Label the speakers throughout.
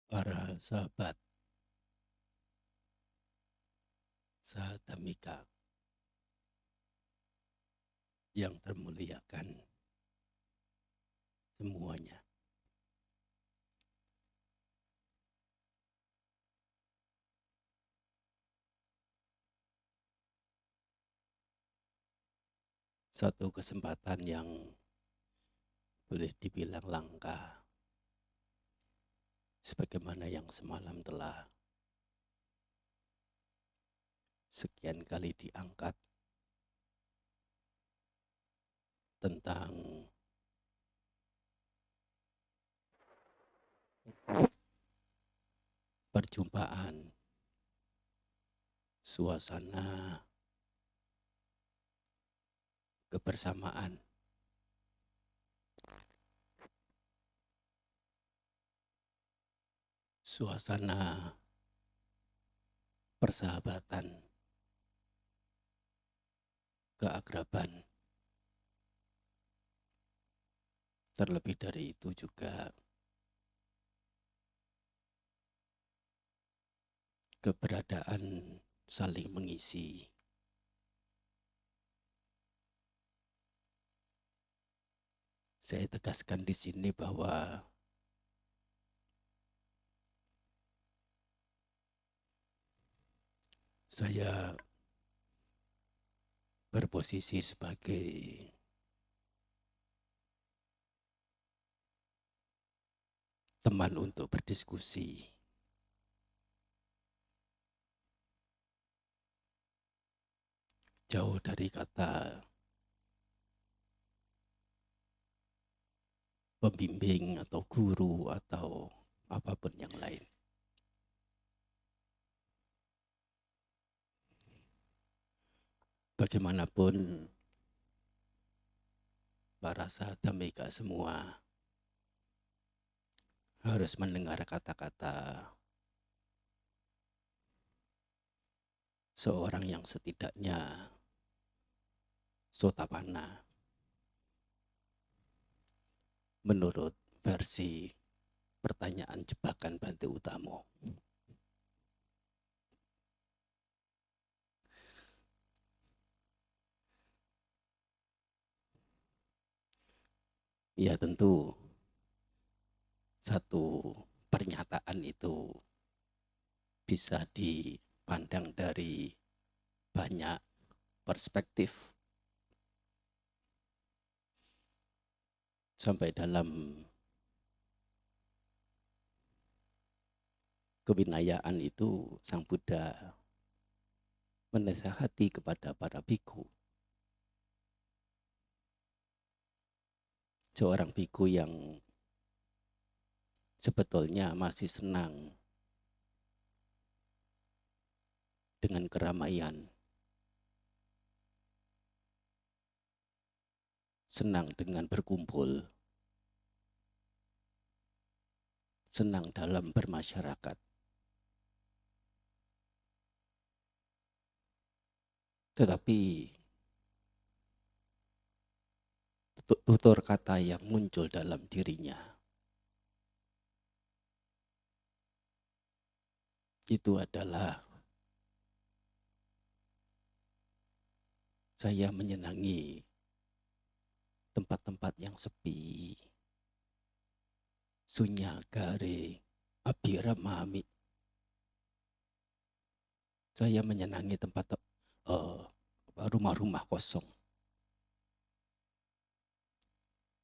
Speaker 1: Para sahabat Sahatamika yang termuliakan semuanya. Satu kesempatan yang boleh dibilang langka, sebagaimana yang semalam telah sekian kali diangkat tentang perjumpaan, suasana kebersamaan, suasana persahabatan, keakraban. Terlebih dari itu juga keberadaan saling mengisi. Saya tegaskan di sini bahwa saya berposisi sebagai teman untuk berdiskusi. Jauh dari kata pembimbing atau guru atau apapun yang lain. Bagaimanapun para sahatamika semua harus mendengar kata-kata seorang yang setidaknya sotapanna menurut versi pertanyaan jebakan Bante Utamo. Ya tentu satu pernyataan itu bisa dipandang dari banyak perspektif. Sampai dalam kewinayaan itu Sang Buddha menasihati kepada para biku. Seorang biku yang sebetulnya masih senang dengan keramaian, senang dengan berkumpul, senang dalam bermasyarakat. Tetapi tutur kata yang muncul dalam dirinya itu adalah saya menyenangi tempat-tempat yang sepi, sunyagare, abhiramami. Saya menyenangi tempat rumah-rumah kosong,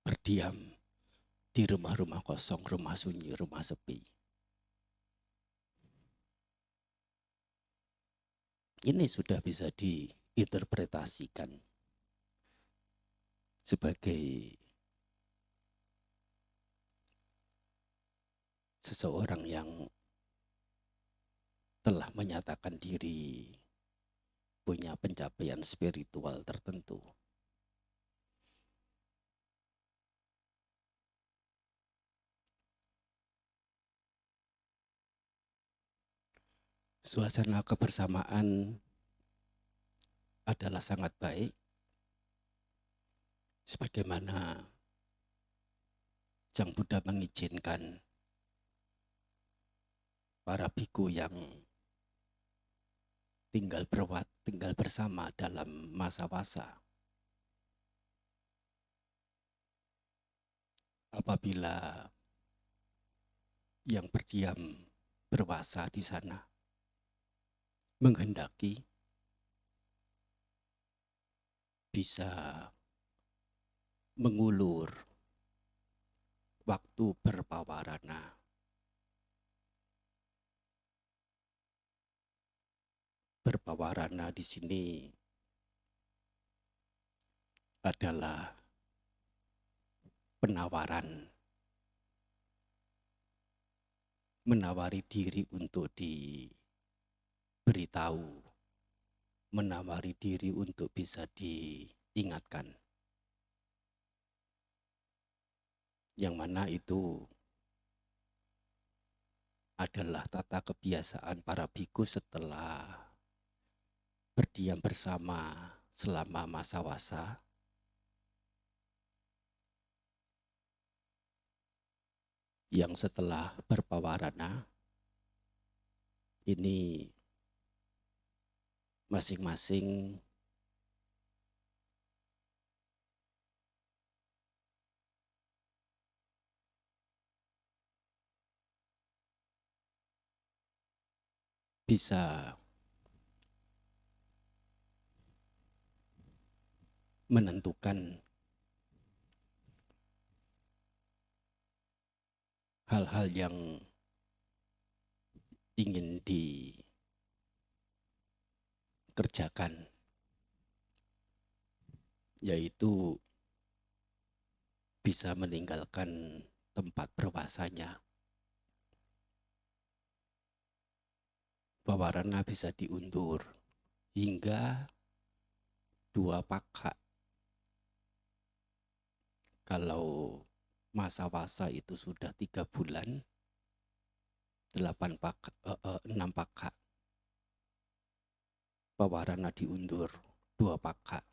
Speaker 1: berdiam di rumah-rumah kosong, rumah sunyi, rumah sepi. Ini sudah bisa diinterpretasikan sebagai seseorang yang telah menyatakan diri punya pencapaian spiritual tertentu. Suasana kebersamaan adalah sangat baik, sebagaimana Sang Buddha mengizinkan para biku yang tinggal bersama dalam masa wasa. Apabila yang berdiam berwasa di sana menghendaki bisa mengulur waktu berpawarana. Berpawarana di sini adalah penawaran, menawari diri untuk diberitahu, menawari diri untuk bisa diingatkan. Yang mana itu adalah tata kebiasaan para biku setelah berdiam bersama selama masa wasa. Yang setelah berpawarana ini masing-masing bisa menentukan hal-hal yang ingin dikerjakan, yaitu bisa meninggalkan tempat berwasanya. Pawarana bisa diundur hingga 2 pakak. Kalau masa wasa itu sudah 3 bulan, 6 pakak. Pawarana diundur 2 pakak.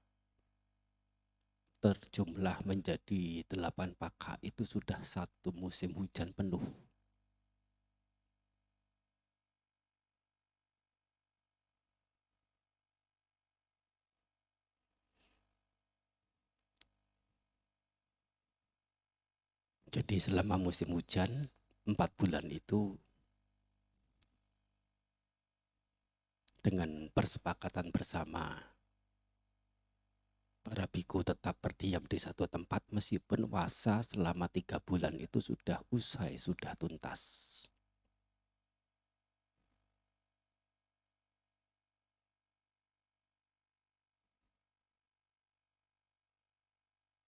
Speaker 1: Terjumlah menjadi 8 pakak, itu sudah 1 musim hujan penuh. Jadi selama musim hujan 4 bulan itu dengan persepakatan bersama para biku tetap berdiam di satu tempat meskipun wasa selama 3 bulan itu sudah usai, sudah tuntas.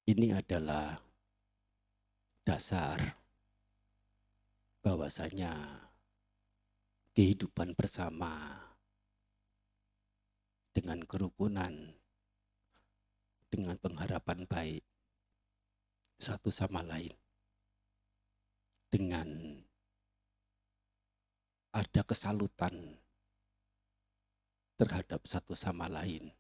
Speaker 1: Ini adalah dasar bahwasanya kehidupan bersama dengan kerukunan, dengan pengharapan baik satu sama lain, dengan ada kesalutan terhadap satu sama lain,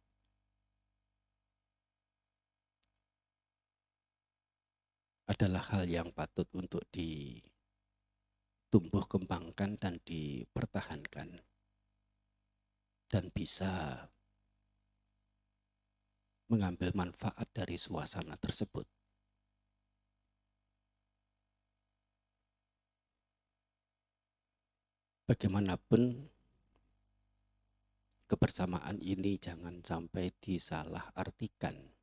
Speaker 1: adalah hal yang patut untuk ditumbuh kembangkan dan dipertahankan, dan bisa mengambil manfaat dari suasana tersebut. Bagaimanapun kebersamaan ini jangan sampai disalahartikan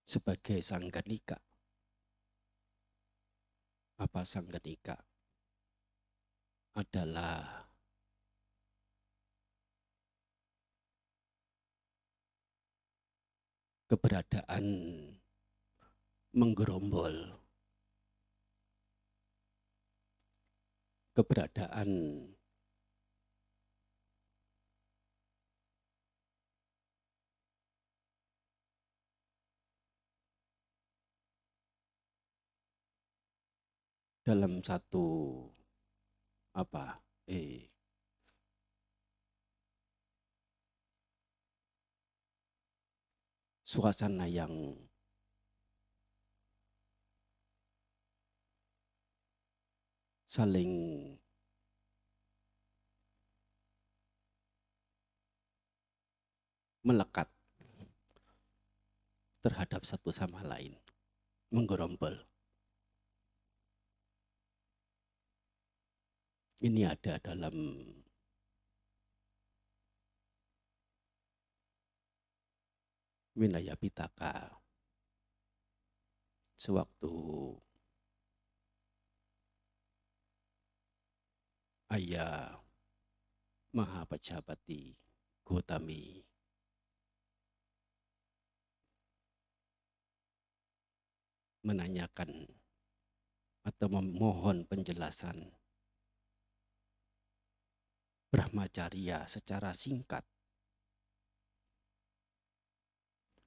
Speaker 1: sebagai sangganika. Apa sangganika? Adalah keberadaan menggerombol, keberadaan dalam satu suasana yang saling melekat terhadap satu sama lain, menggerombol. Ini ada dalam Winaya Pitaka. Sewaktu Ayah Mahapajapati Gotami menanyakan atau memohon penjelasan Brahmacharya secara singkat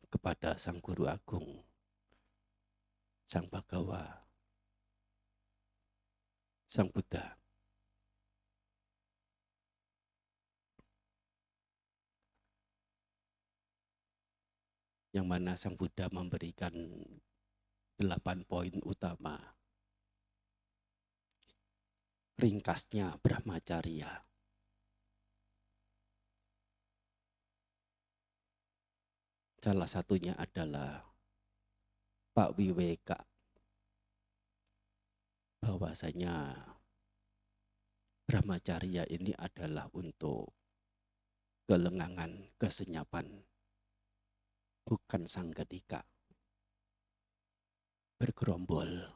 Speaker 1: kepada Sang Guru Agung, Sang Bhagawa, Sang Buddha. Yang mana Sang Buddha memberikan 8 poin utama. Ringkasnya Brahmacharya. Salah satunya adalah Pak Wiweka, bahwasanya Brahmacharya ini adalah untuk kelengangan, kesenyapan, bukan sanggatika, bergerombol.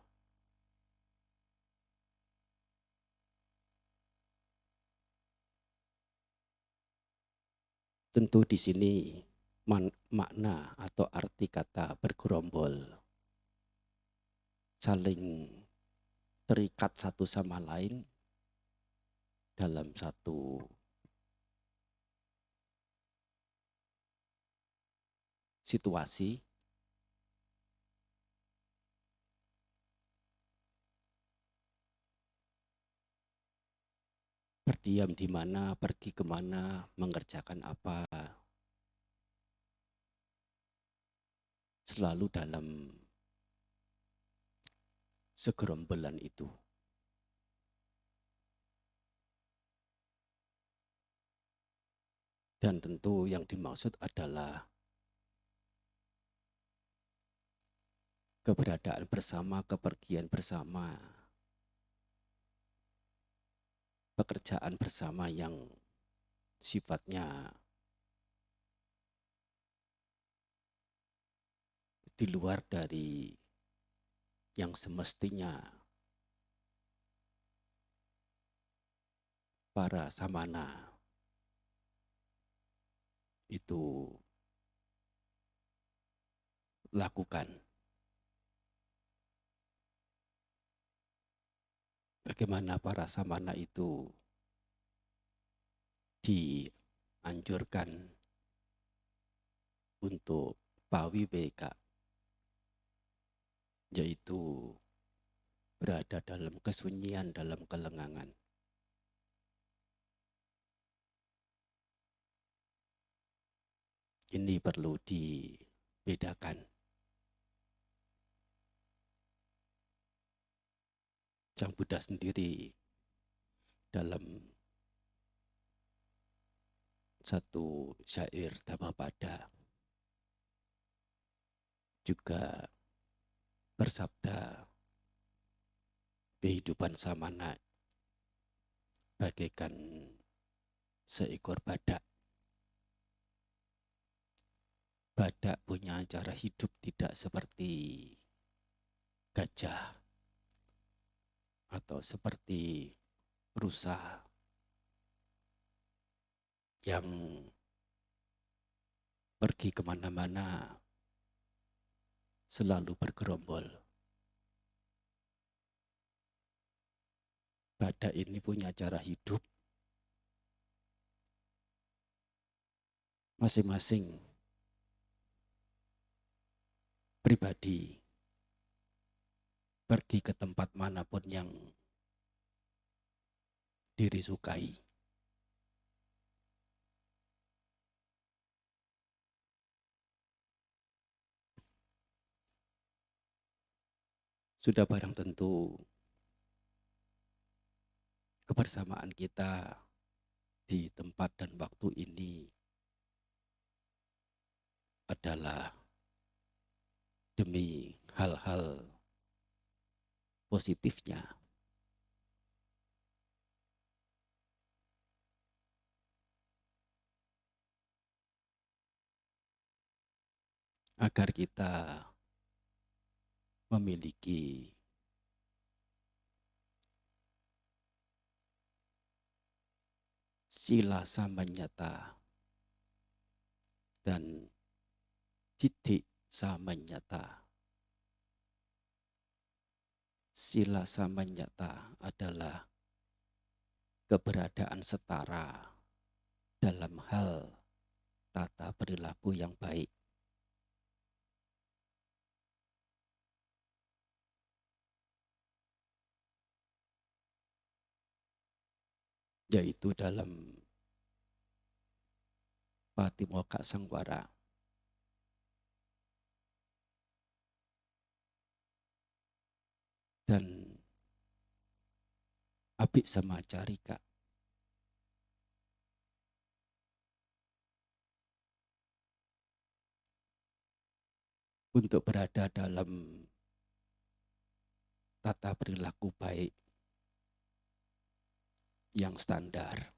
Speaker 1: Tentu di sini makna atau arti kata bergerombol saling terikat satu sama lain dalam satu situasi, berdiam di mana, pergi kemana, mengerjakan apa, selalu dalam segerombolan itu. Dan tentu yang dimaksud adalah keberadaan bersama, kepergian bersama, pekerjaan bersama yang sifatnya di luar dari yang semestinya para samana itu lakukan. Bagaimana para samana itu dianjurkan untuk pawiweka, yaitu berada dalam kesunyian, dalam kelengangan. Ini perlu dibedakan. Sang Buddha sendiri dalam satu syair Dhammapada juga bersabda, kehidupan samana bagaikan seekor badak. Badak punya cara hidup tidak seperti gajah atau seperti rusa yang pergi kemana-mana selalu bergerombol. Badak ini punya cara hidup masing-masing pribadi, pergi ke tempat manapun yang diri sukai. Sudah barang tentu kebersamaan kita di tempat dan waktu ini adalah demi hal-hal positifnya, agar kita memiliki sila samanyata dan titik samanyata. Sila samanyata adalah keberadaan setara dalam hal tata perilaku yang baik, yaitu dalam Patimokkha Sangwara. Dan Abhisamacarika. Untuk berada dalam tata perilaku baik yang standar.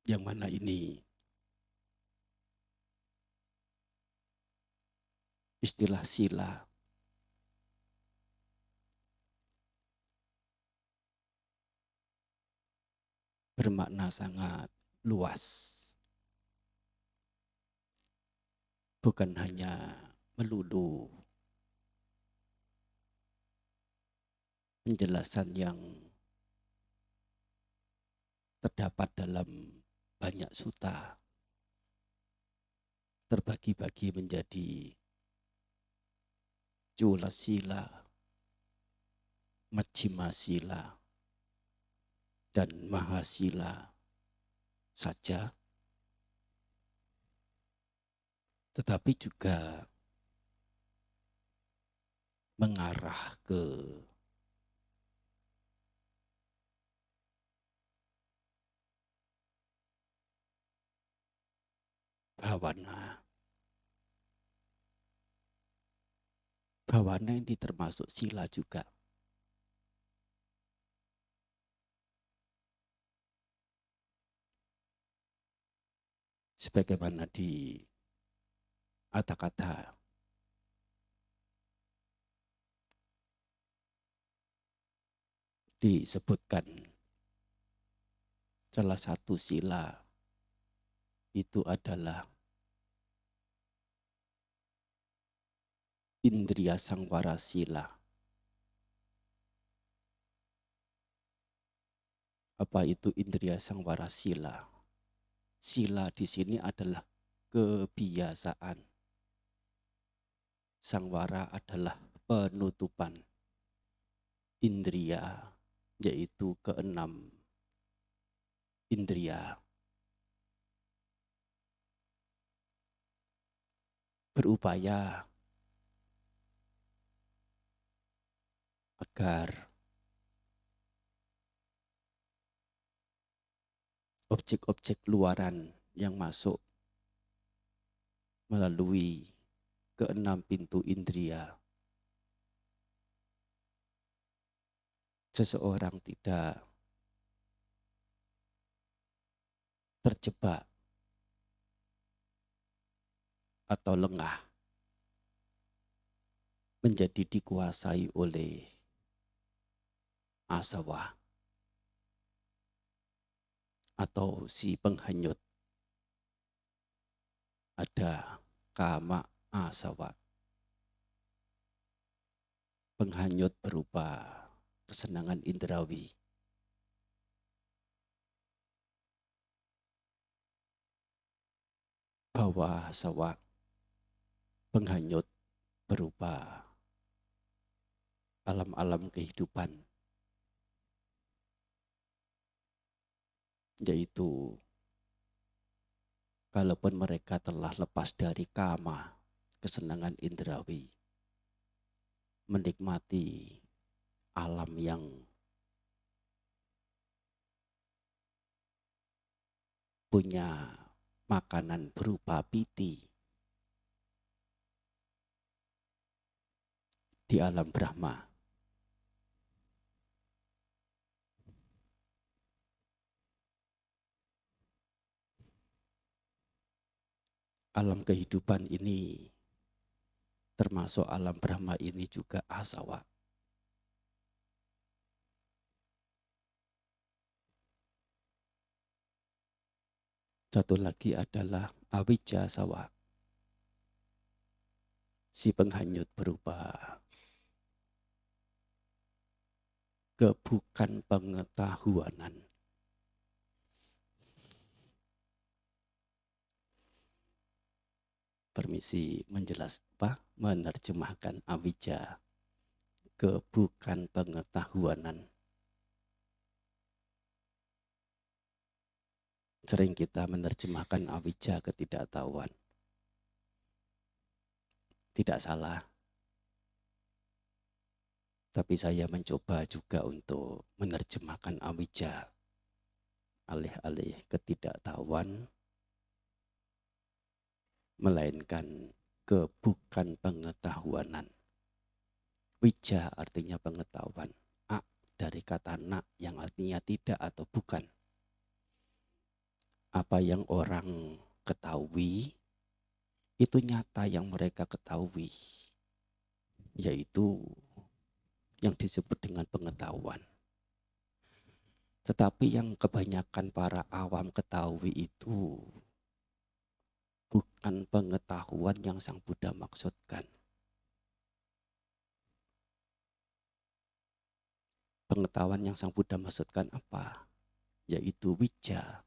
Speaker 1: Yang mana ini istilah sila bermakna sangat luas. Bukan hanya melulu penjelasan yang terdapat dalam banyak sutta, terbagi-bagi menjadi Cula Sila, Majjhima Sila, dan Mahasila saja, tetapi juga mengarah ke bhawana. Bhawana ini termasuk sila juga. Sebagaimana di kata-kata disebutkan salah satu sila itu adalah Indriya Sangwara Sila. Apa itu Indriya Sangwara Sila? Sila di sini adalah kebiasaan. Sangwara adalah penutupan. Indriya yaitu keenam indriya. Berupaya agar objek-objek luaran yang masuk melalui keenam pintu indriya, seseorang tidak terjebak atau lengah menjadi dikuasai oleh asawa atau si penghanyut. Ada kama asawa, penghanyut berupa kesenangan indrawi. Bhawa asawa, penghanyut berupa alam-alam kehidupan, yaitu kalaupun mereka telah lepas dari kama, kesenangan indrawi, menikmati alam yang punya makanan berupa piti di alam Brahma. Alam kehidupan ini, termasuk alam Brahma ini juga asawa. Satu lagi adalah awija sawa, si penghanyut berupa kebukan pengetahuanan. Permisi menerjemahkan awija, kebukan pengetahuanan. Sering kita menerjemahkan awija ketidaktahuan. Tidak salah. Tapi saya mencoba juga untuk menerjemahkan awija, alih-alih ketidaktahuan, melainkan kebukan pengetahuanan. Wija artinya pengetahuan. A dari kata na yang artinya tidak atau bukan. Apa yang orang ketahui, itu nyata yang mereka ketahui. Yaitu yang disebut dengan pengetahuan. Tetapi yang kebanyakan para awam ketahui itu bukan pengetahuan yang Sang Buddha maksudkan. Pengetahuan yang Sang Buddha maksudkan apa? Yaitu wija.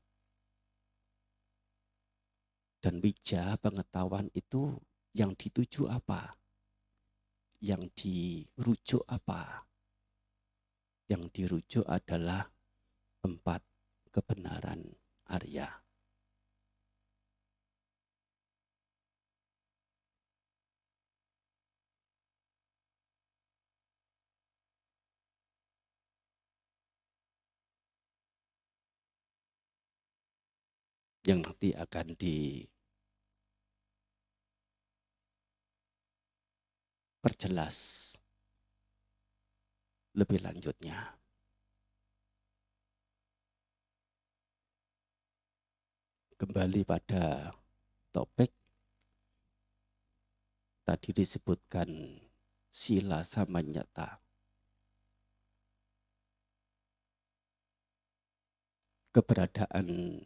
Speaker 1: Dan wija, pengetahuan itu yang dituju apa? Yang dirujuk apa? Yang dirujuk adalah 4 kebenaran Arya. Yang nanti akan diperjelas lebih lanjutnya. Kembali pada topik tadi disebutkan sila samanyata. Keberadaan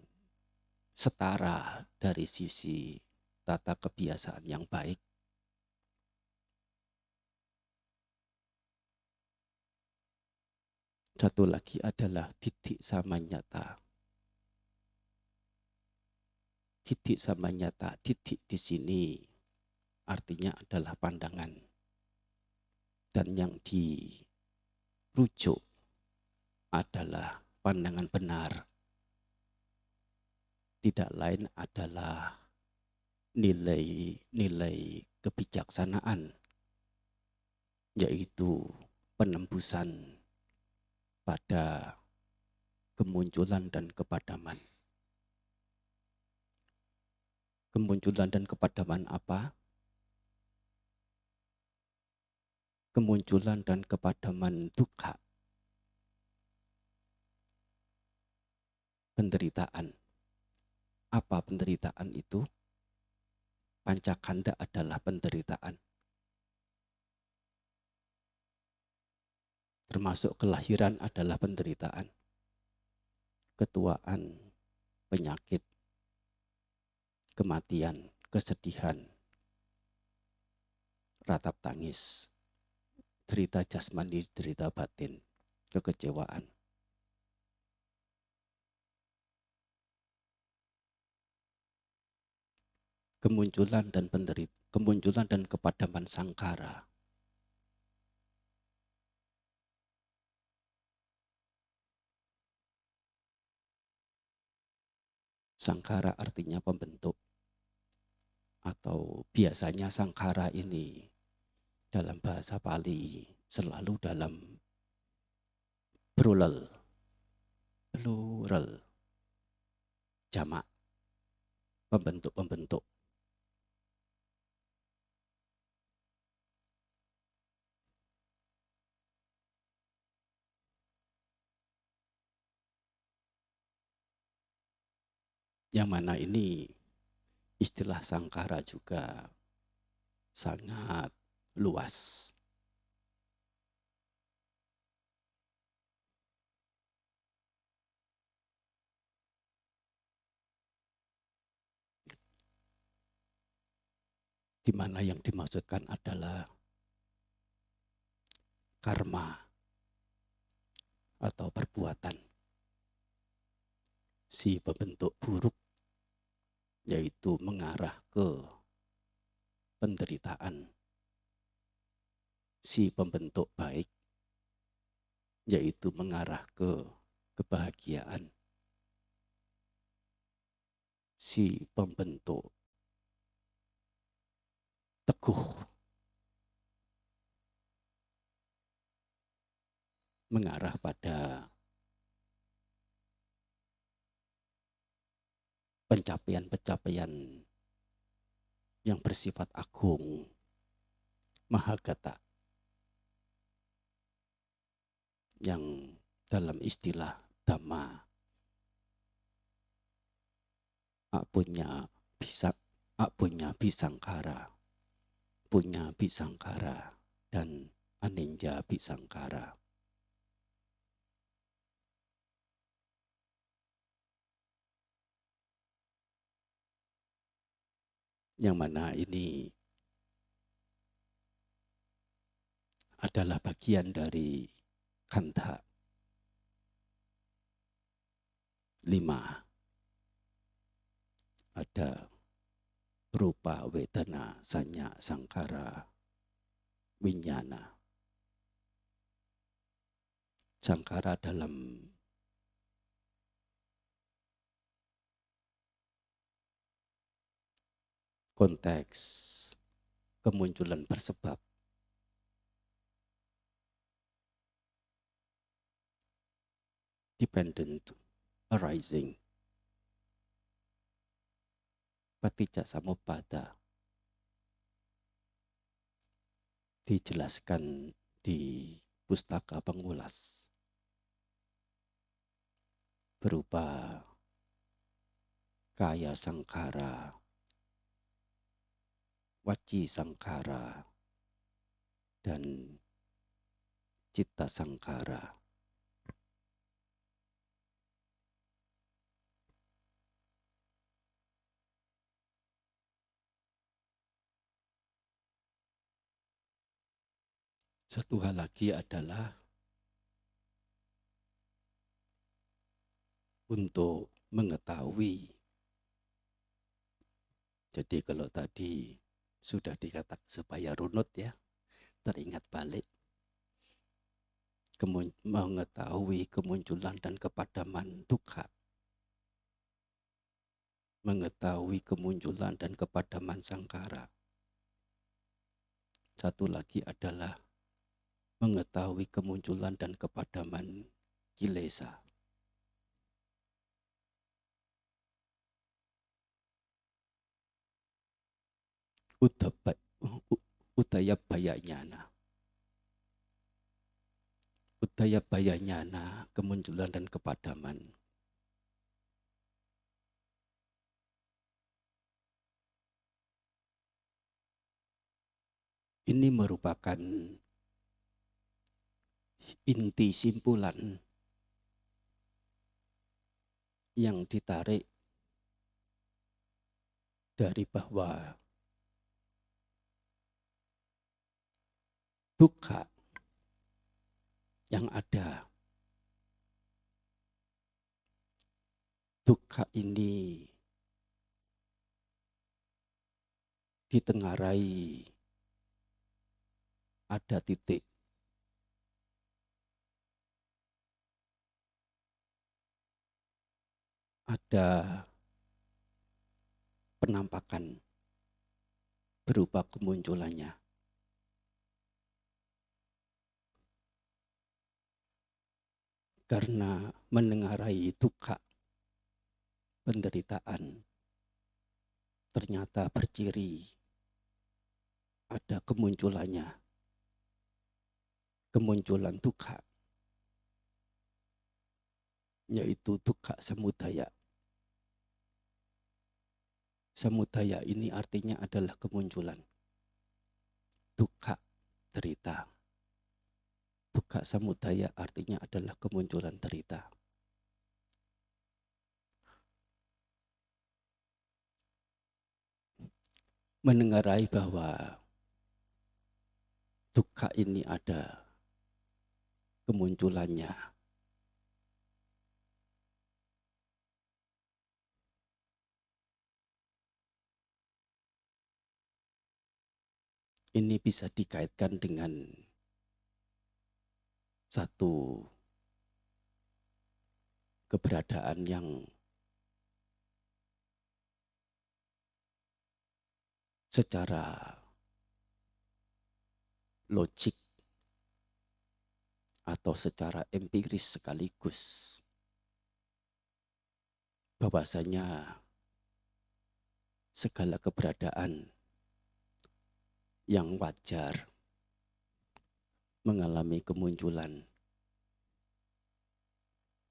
Speaker 1: setara dari sisi tata kebiasaan yang baik. Satu lagi adalah titik samanyata. Titik samanyata, titik di sini artinya adalah pandangan. Dan yang dirujuk adalah pandangan benar. Tidak lain adalah nilai-nilai kebijaksanaan, yaitu penembusan pada kemunculan dan kepadaman. Kemunculan dan kepadaman apa? Kemunculan dan kepadaman dukkha. Penderitaan. Apa penderitaan itu? Pancakanda adalah penderitaan. Termasuk kelahiran adalah penderitaan. Ketuaan, penyakit, kematian, kesedihan, ratap tangis, derita jasmani, derita batin, kekecewaan. Kemunculan dan kepadaman sangkara. Sangkara artinya pembentuk. Atau biasanya sangkara ini dalam bahasa Pali selalu dalam plural, plural, jamak, pembentuk-pembentuk. Yang mana ini istilah sangkara juga sangat luas. Di mana yang dimaksudkan adalah karma atau perbuatan si pembentuk buruk, yaitu mengarah ke penderitaan. Si pembentuk baik, yaitu mengarah ke kebahagiaan. Si pembentuk teguh, mengarah pada pencapaian-pencapaian yang bersifat agung, mahagata, yang dalam istilah Dhamma punya bisangkara, punya bisangkara, dan aninja bisangkara. Yang mana ini adalah bagian dari khandha 5. Ada rupa, wedana, sanya, sangkara, winyana. Sangkara dalam konteks kemunculan bersebab, dependent arising, paticca samuppada, dijelaskan di pustaka pengulas berupa kaya sangkara, waci sangkara, dan citta sangkara. Satu hal lagi adalah untuk mengetahui. Jadi kalau tadi sudah dikatakan supaya runut ya, teringat balik, mengetahui kemunculan dan kepadaman dukkha, mengetahui kemunculan dan kepadaman sangkara. Satu lagi adalah mengetahui kemunculan dan kepadaman kilesa. Udaya bayanyana. Udaya bayanyana, kemunculan dan kepadaman. Ini merupakan inti simpulan yang ditarik dari bahwa dukkha yang ada, dukkha ini ditengarai ada titik, ada penampakan berupa kemunculannya. Karena menengarai duka, penderitaan, ternyata berciri ada kemunculan duka, yaitu duka samudaya. Samudaya ini artinya adalah kemunculan. Duka, derita. Duka samudaya artinya adalah kemunculan derita. Menengarai bahwa duka ini ada kemunculannya. Ini bisa dikaitkan dengan satu keberadaan yang secara logik atau secara empiris sekaligus, bahwasanya segala keberadaan yang wajar mengalami kemunculan,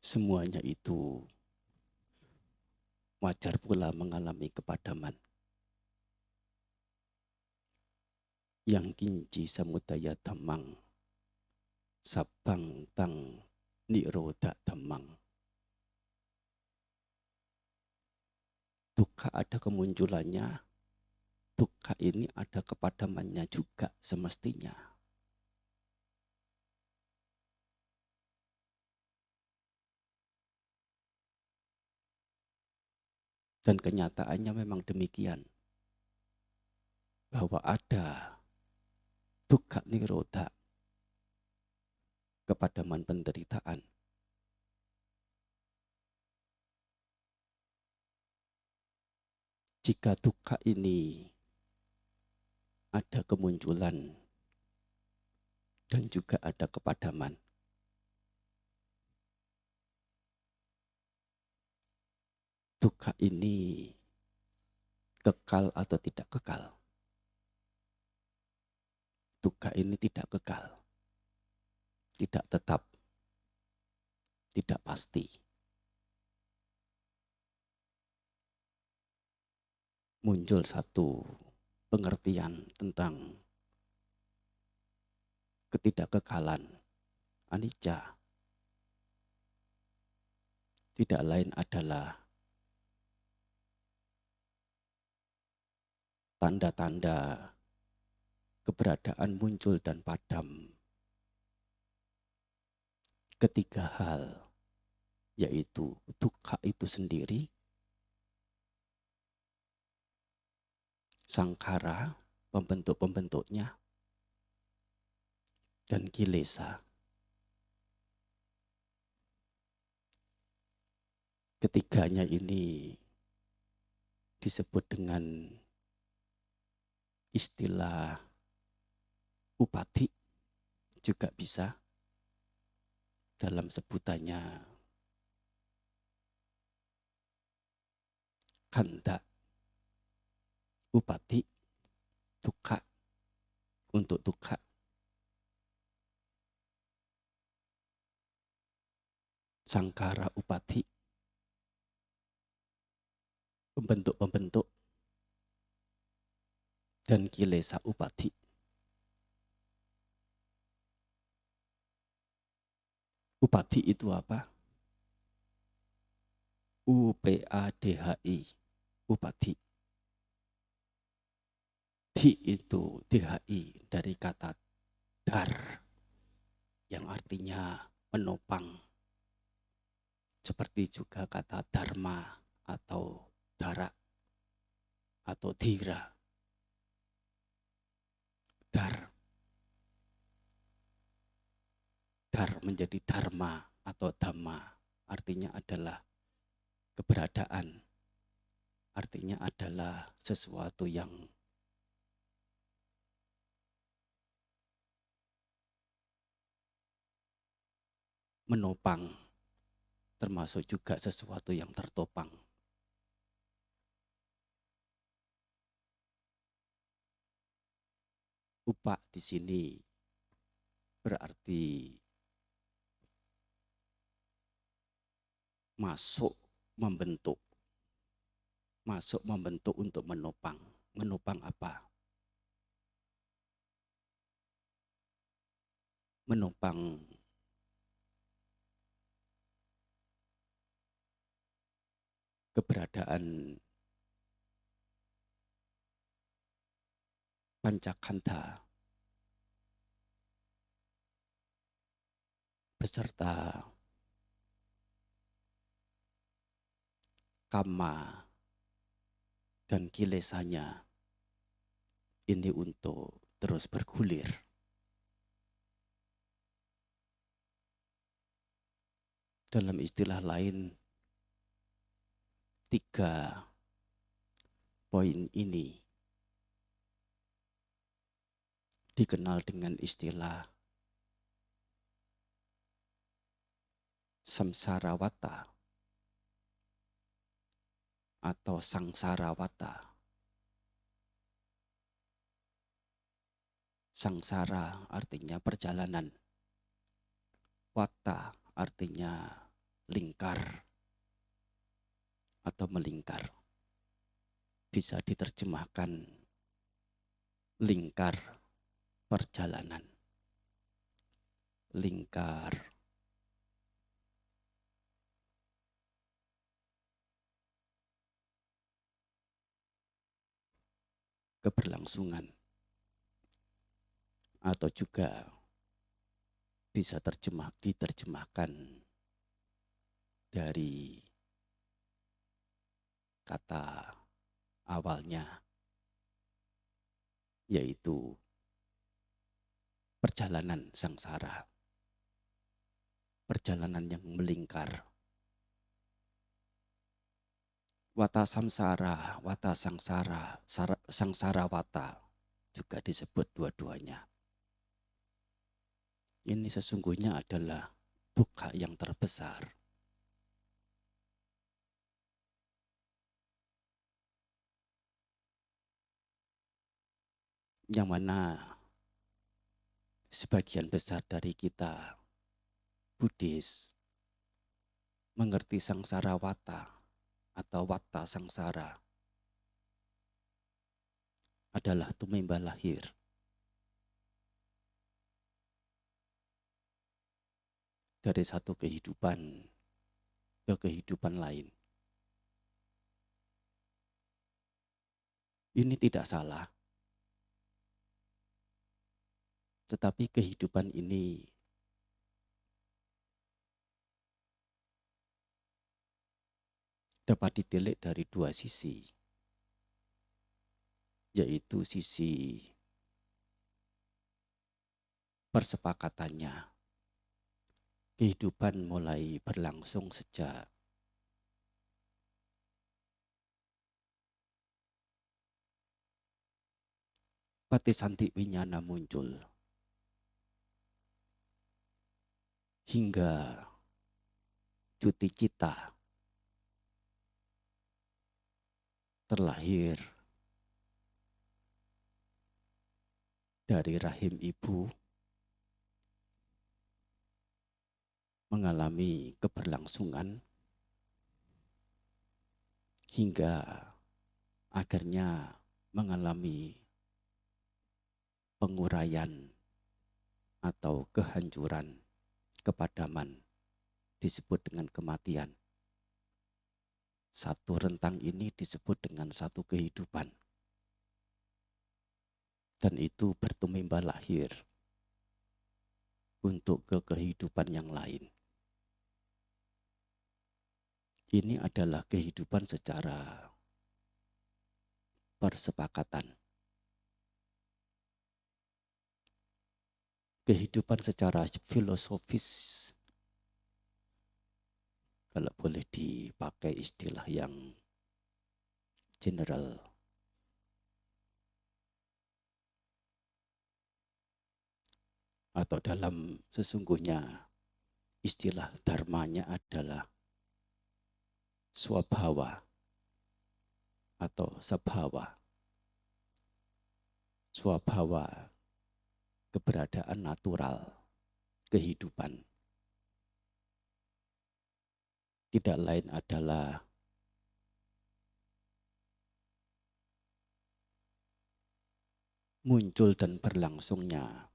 Speaker 1: semuanya itu wajar pula mengalami kepadaman. Yang kinci samudaya dhammang, sabang tang niroda dhammang. Duka ada kemunculannya, duka ini ada kepadamannya juga semestinya. Dan kenyataannya memang demikian, bahwa ada duka niroda, kepadaman penderitaan. Jika duka ini ada kemunculan dan juga ada kepadaman, duka ini kekal atau tidak kekal? Duka ini tidak kekal, tidak tetap, tidak pasti. Muncul satu pengertian tentang ketidakkekalan, anicca. Tidak lain adalah tanda-tanda keberadaan muncul dan padam ketiga hal, yaitu duka itu sendiri, sangkara, pembentuk-pembentuknya, dan kilesa. Ketiganya ini disebut dengan istilah upati, juga bisa dalam sebutannya kanda, upati, duka, untuk duka. Sangkara upati, pembentuk-pembentuk, dan kilesa upati. Upati itu apa? UPADHI, upati. Di itu DHI dari kata dar, yang artinya menopang. Seperti juga kata dharma atau dara atau dhira. Dar menjadi dharma atau dhamma, artinya adalah keberadaan, artinya adalah sesuatu yang menopang termasuk juga sesuatu yang tertopang. Upak di sini berarti masuk membentuk. Masuk membentuk untuk menopang. Menopang apa? Menopang keberadaan Pancakanta beserta kama dan kilesanya ini untuk terus bergulir. Dalam istilah lain, 3 poin ini dikenal dengan istilah samsarawata atau sangsarawata. Sangsara artinya perjalanan. Wata artinya lingkar atau melingkar. Bisa diterjemahkan lingkar perjalanan. Lingkar keberlangsungan. Atau juga bisa diterjemahkan dari kata awalnya, yaitu perjalanan sangsara, perjalanan yang melingkar. Wata samsara, wata sangsara, sangsara wata juga disebut dua-duanya. Ini sesungguhnya adalah dukkha yang terbesar. Yang mana sebagian besar dari kita Buddhis mengerti sangsara wata atau wata sangsara adalah tumimba lahir. Dari satu kehidupan ke kehidupan lain. Ini tidak salah. Tetapi kehidupan ini dapat ditilik dari 2 sisi. Yaitu sisi persepakatannya. Kehidupan mulai berlangsung sejak Patisanti Winyana muncul hingga Cuti Cita terlahir dari rahim ibu, mengalami keberlangsungan hingga akhirnya mengalami penguraian atau kehancuran, kepadaman, disebut dengan kematian. Satu rentang ini disebut dengan satu kehidupan. Dan itu bertumimba lahir untuk ke kehidupan yang lain. Ini adalah kehidupan secara persepakatan. Kehidupan secara filosofis, kalau boleh dipakai istilah yang general, atau dalam sesungguhnya istilah dharmanya adalah swabhawa atau sabhawa. Swabhawa, keberadaan natural, kehidupan. Tidak lain adalah muncul dan berlangsungnya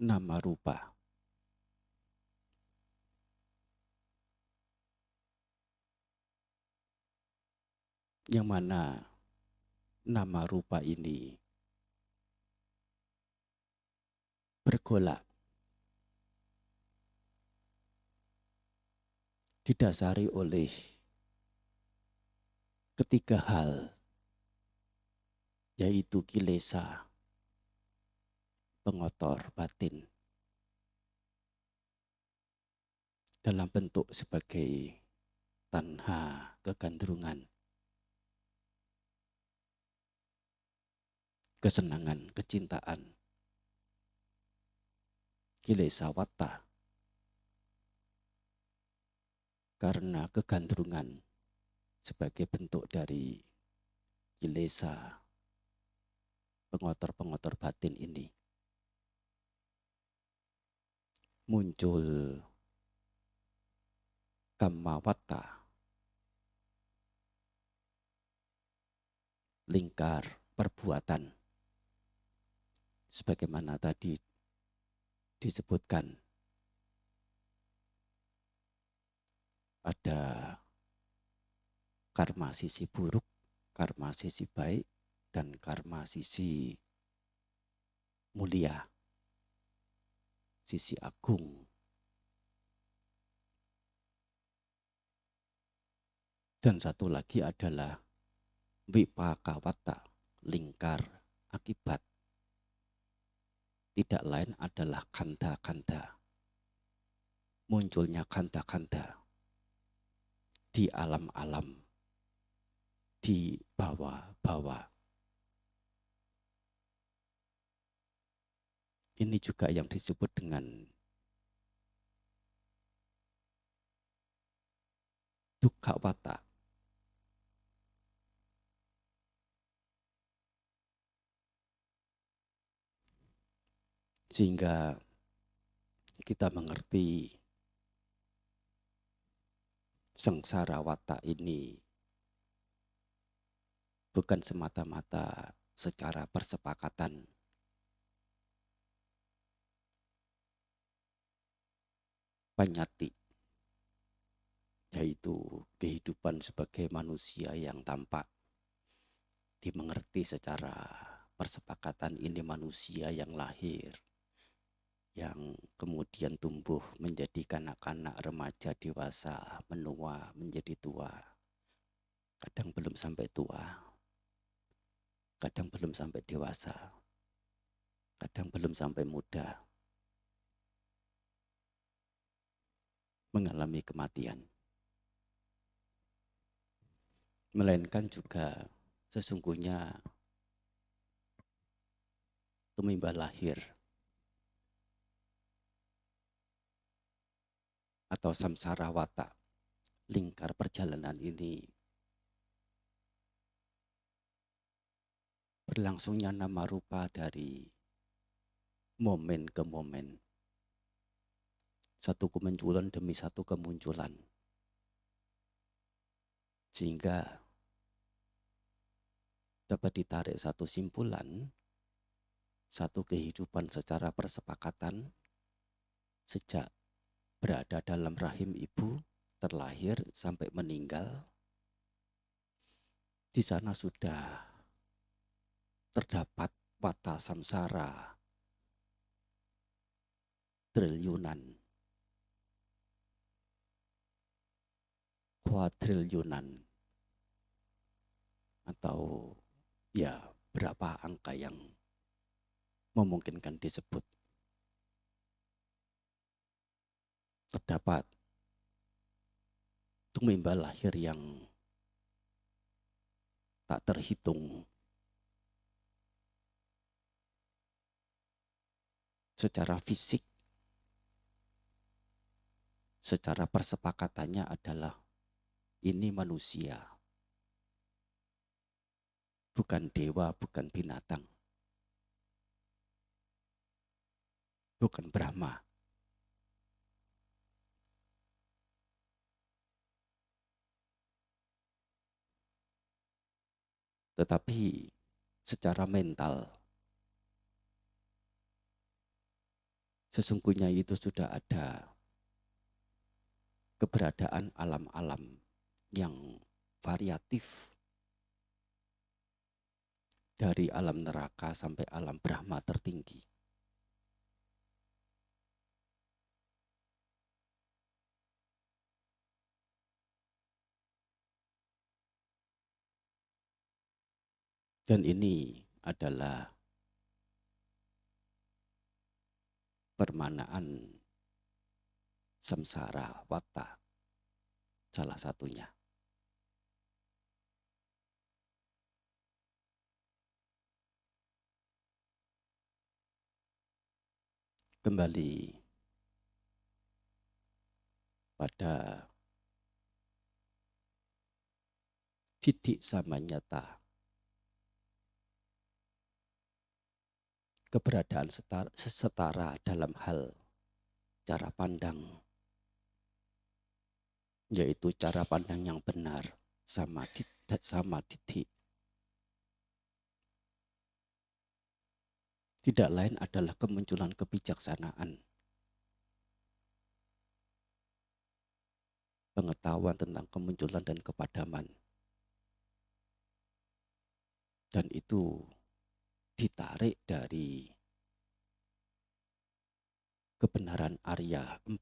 Speaker 1: nama rupa. Yang mana nama rupa ini bergolak, didasari oleh ketiga hal, yaitu kilesa, pengotor batin, dalam bentuk sebagai tanha, kegandrungan, kesenangan, kecintaan, kilesa watta, karena kegandrungan sebagai bentuk dari kilesa, pengotor-pengotor batin ini muncul kamma watta, lingkar perbuatan, sebagaimana tadi disebutkan ada karma sisi buruk, karma sisi baik, dan karma sisi mulia, sisi agung. Dan satu lagi adalah vipaka-watta, lingkar akibat. Tidak lain adalah khandha-khandha, munculnya khandha-khandha di alam-alam, di bawah-bawah. Ini juga yang disebut dengan dukkha watta. Sehingga kita mengerti sengsara watta ini bukan semata-mata secara persepakatan, panyati, yaitu kehidupan sebagai manusia yang tampak dimengerti secara persepakatan. Ini manusia yang lahir, yang kemudian tumbuh menjadi kanak-kanak, remaja, dewasa, menua, menjadi tua. Kadang belum sampai tua, kadang belum sampai dewasa, kadang belum sampai muda, mengalami kematian. Melainkan juga sesungguhnya tumimbah lahir atau samsara watta, lingkar perjalanan ini berlangsungnya nama rupa dari momen ke momen, satu kemunculan demi satu kemunculan, sehingga dapat ditarik satu simpulan, satu kehidupan secara persepakatan sejak berada dalam rahim ibu, terlahir sampai meninggal. Di sana sudah terdapat watta samsara triliunan, kuadriliunan, atau ya berapa angka yang memungkinkan disebut. Terdapat tumimbah lahir yang tak terhitung secara fisik, secara persepakatannya adalah ini manusia, bukan dewa, bukan binatang, bukan Brahma. Tetapi secara mental, sesungguhnya itu sudah ada keberadaan alam-alam yang variatif, dari alam neraka sampai alam Brahma tertinggi. Dan ini adalah permanaan samsara wata, salah satunya. Kembali pada titik sama nyata, keberadaan setara dalam hal cara pandang, yaitu cara pandang yang benar sama titik. Tidak lain adalah kemunculan kebijaksanaan, pengetahuan tentang kemunculan dan kepadaman. Dan itu ditarik dari kebenaran Arya 4,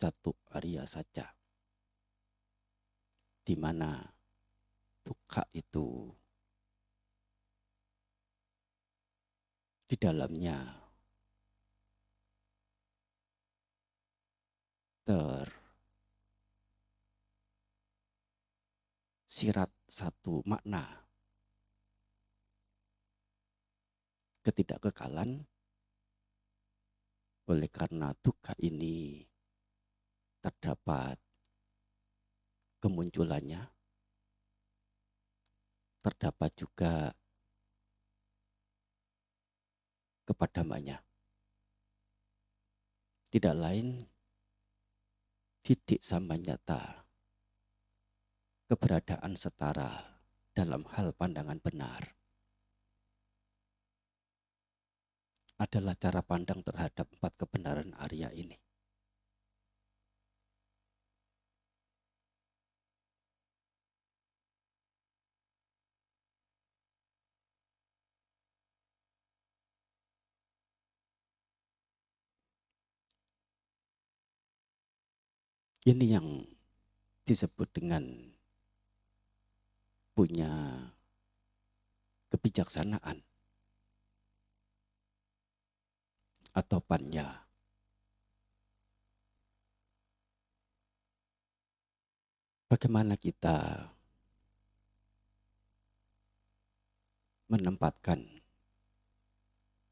Speaker 1: Catuk Arya saja, di mana dukkha itu di dalamnya tersirat satu makna ketidakkekalan. Oleh karena dukkha ini terdapat kemunculannya, terdapat juga kepadamannya. Tidak lain titik sama nyata, keberadaan setara dalam hal pandangan benar adalah cara pandang terhadap 4 kebenaran Arya ini. Ini yang disebut dengan punya kebijaksanaan atau panya. Bagaimana kita menempatkan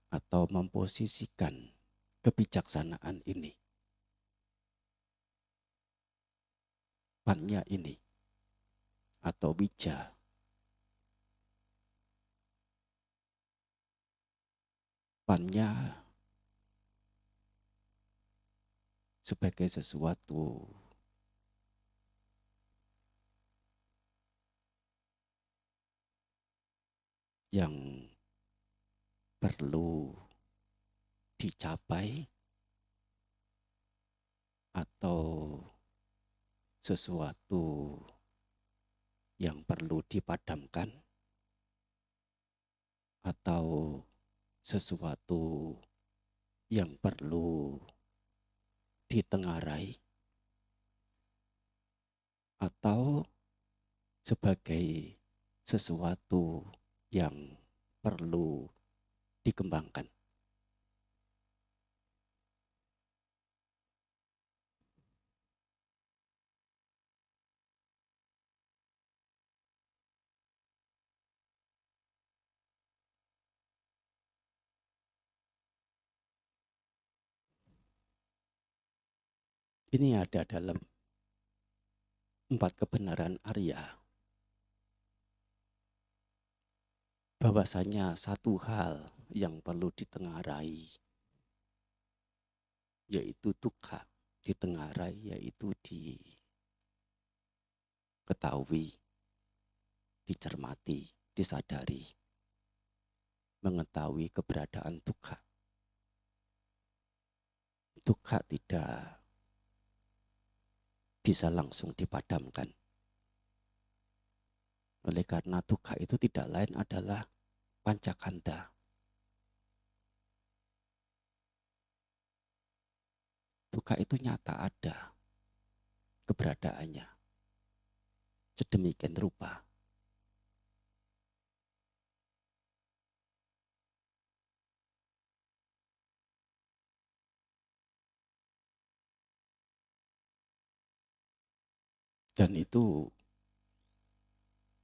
Speaker 1: atau memposisikan kebijaksanaan ini, panya ini, atau bija, panya sebagai sesuatu yang perlu dicapai atau sesuatu yang perlu dipadamkan atau sesuatu yang perlu ditengarai atau sebagai sesuatu yang perlu dikembangkan. Ini ada dalam 4 kebenaran Arya, bahwasanya satu hal yang perlu ditengarai, yaitu dukkha. Ditengarai yaitu diketahui, dicermati, disadari, mengetahui keberadaan dukkha. Dukkha tidak bisa langsung dipadamkan. Oleh karena dukkha itu tidak lain adalah pancakanda. Dukkha itu nyata ada keberadaannya. Sedemikian rupa. Dan itu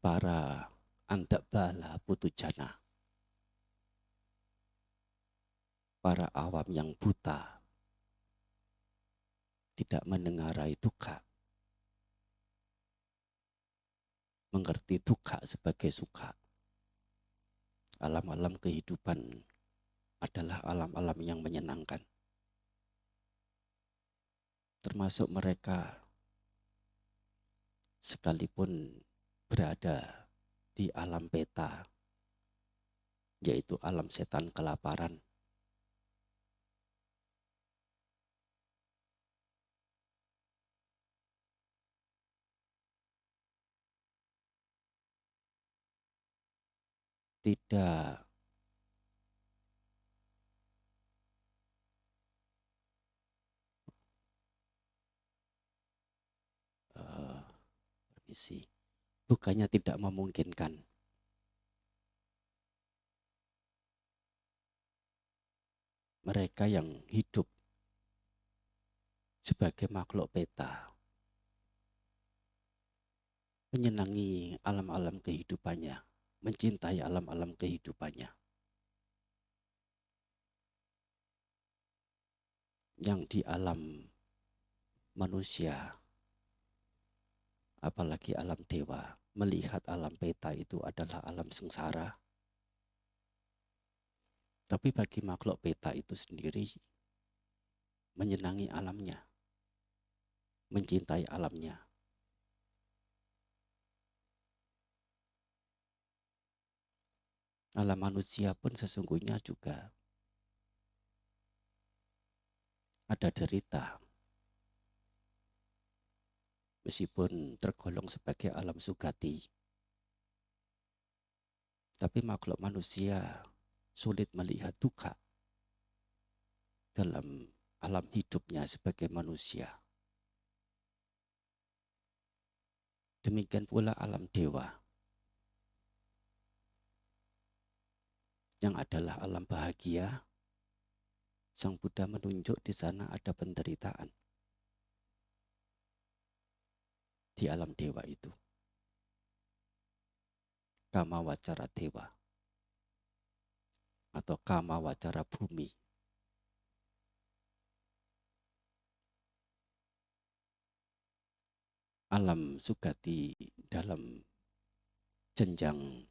Speaker 1: para andakbala putujana, para awam yang buta, tidak mendengarai dukkha, mengerti dukkha sebagai sukha. Alam-alam kehidupan adalah alam-alam yang menyenangkan. Termasuk mereka sekalipun berada di alam peta, yaitu alam setan kelaparan, tidak permisi, bukannya tidak memungkinkan. Mereka yang hidup sebagai makhluk peta, menyenangi alam-alam kehidupannya, mencintai alam-alam kehidupannya. Yang di alam manusia, apalagi alam dewa, melihat alam peta itu adalah alam sengsara. Tapi bagi makhluk peta itu sendiri, menyenangi alamnya, mencintai alamnya. Alam manusia pun sesungguhnya juga ada derita, meskipun tergolong sebagai alam sugati. Tapi makhluk manusia sulit melihat dukkha dalam alam hidupnya sebagai manusia. Demikian pula alam dewa, yang adalah alam bahagia. Sang Buddha menunjuk di sana ada penderitaan di alam dewa itu. Kama wacara dewa atau kama wacara bumi. Alam sugati dalam jenjang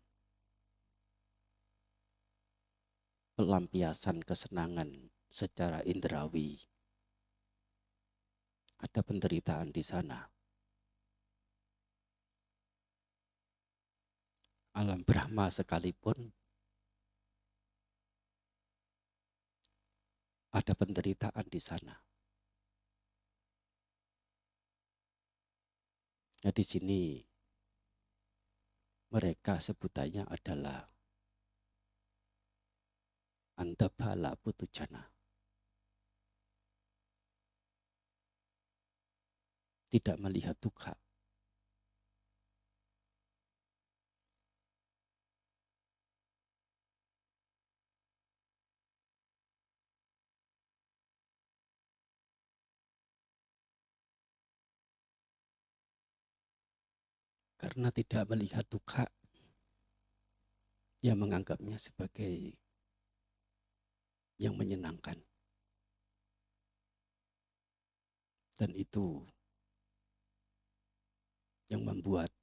Speaker 1: pelampiasan kesenangan secara indrawi. Ada penderitaan di sana. Alam Brahma sekalipun ada penderitaan di sana. Nah, di sini mereka sebutannya adalah andabala putujana. Tidak melihat dukkha. Karena tidak melihat dukkha, ia menganggapnya sebagai yang menyenangkan. Dan itu yang membuat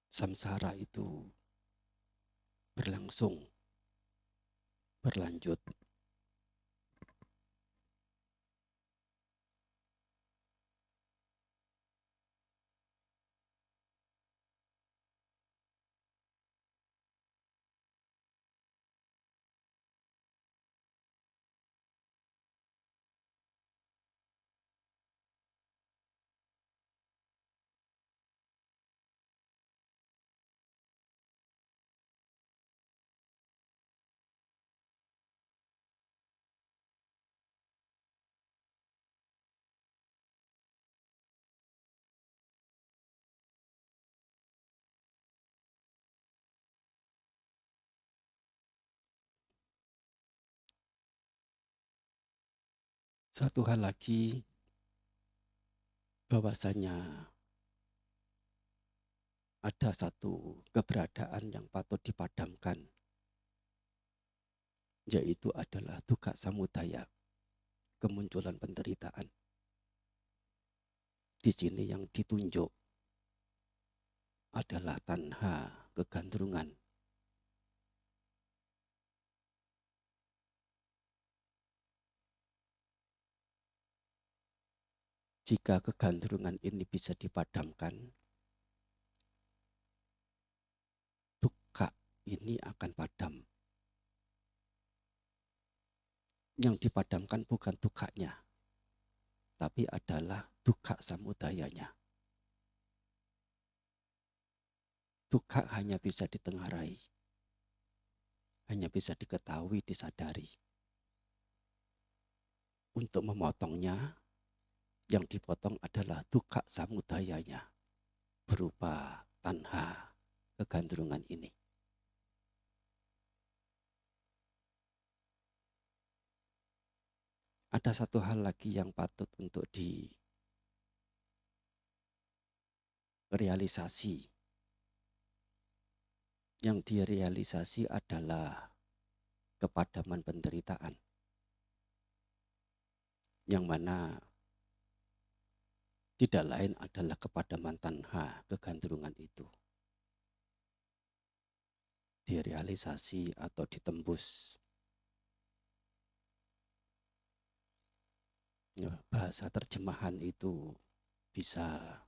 Speaker 1: samsara itu berlangsung, berlanjut. Satu hal lagi, bahwasanya ada satu keberadaan yang patut dipadamkan, yaitu adalah dukkha samudaya, kemunculan penderitaan. Di sini yang ditunjuk adalah tanha, kegandrungan. Jika kegandrungan ini bisa dipadamkan, dukkha ini akan padam. Yang dipadamkan bukan dukkhanya, tapi adalah dukkha samudayanya. Dukkha hanya bisa ditengarai, hanya bisa diketahui, disadari. Untuk memotongnya, yang dipotong adalah dukkha samudayanya, berupa tanha, kegandrungan ini. Ada satu hal lagi yang patut untuk direalisasi. Yang direalisasi adalah kepadaman penderitaan, yang mana tidak lain adalah kepadaman tanha, kegandrungan itu. Direalisasi atau ditembus. Ya, bahasa terjemahan itu bisa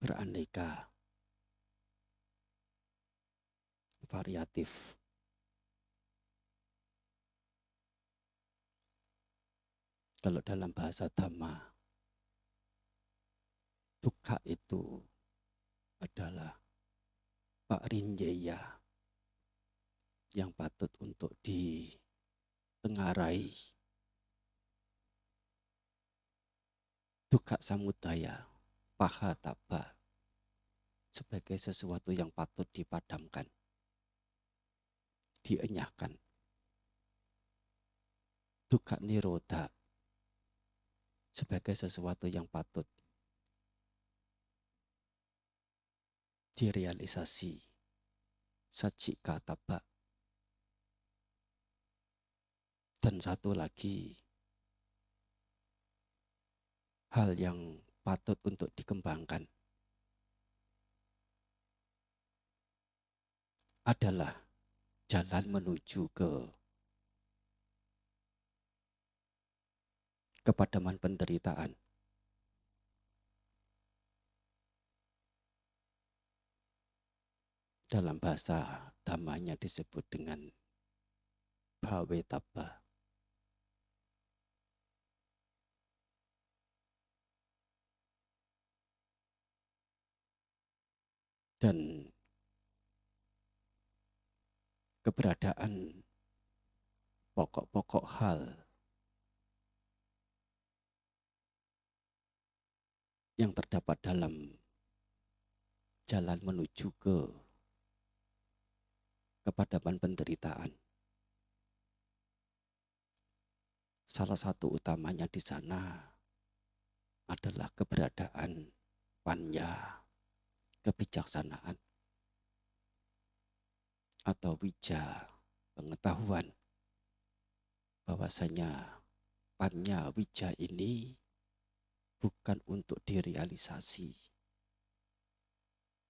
Speaker 1: beraneka, variatif. Kalau dalam bahasa Dhamma, dukkha itu adalah parinjeya yang patut untuk ditengarai. Dukkha samudaya, pahataba, sebagai sesuatu yang patut dipadamkan, dienyahkan. Dukkha nirodha, sebagai sesuatu yang patut direalisasi. Sacikataba. Dan satu lagi, hal yang patut untuk dikembangkan adalah jalan menuju kepadaman penderitaan. Dalam bahasa Dhammanya disebut dengan bhavetaba. Dan keberadaan pokok-pokok hal yang terdapat dalam jalan menuju kepadaman penderitaan. Salah satu utamanya di sana adalah keberadaan panya, kebijaksanaan, atau wija, pengetahuan bahwasanya panya wija ini bukan untuk direalisasi,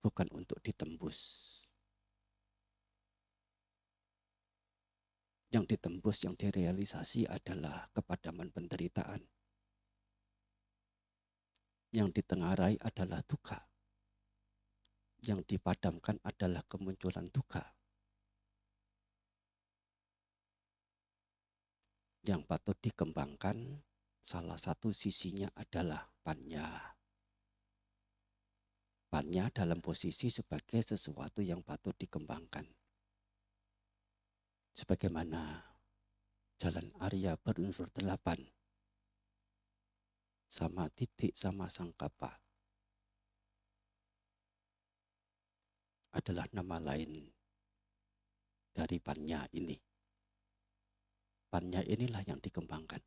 Speaker 1: bukan untuk ditembus. Yang ditembus, yang direalisasi adalah kepadaman penderitaan. Yang ditengarai adalah duka. Yang dipadamkan adalah kemunculan duka. Yang patut dikembangkan, salah satu sisinya adalah panya. Panya dalam posisi sebagai sesuatu yang patut dikembangkan. Sebagaimana jalan Arya berunsur 8, sama titik sama sangkapa, adalah nama lain dari panya ini. Panya inilah yang dikembangkan.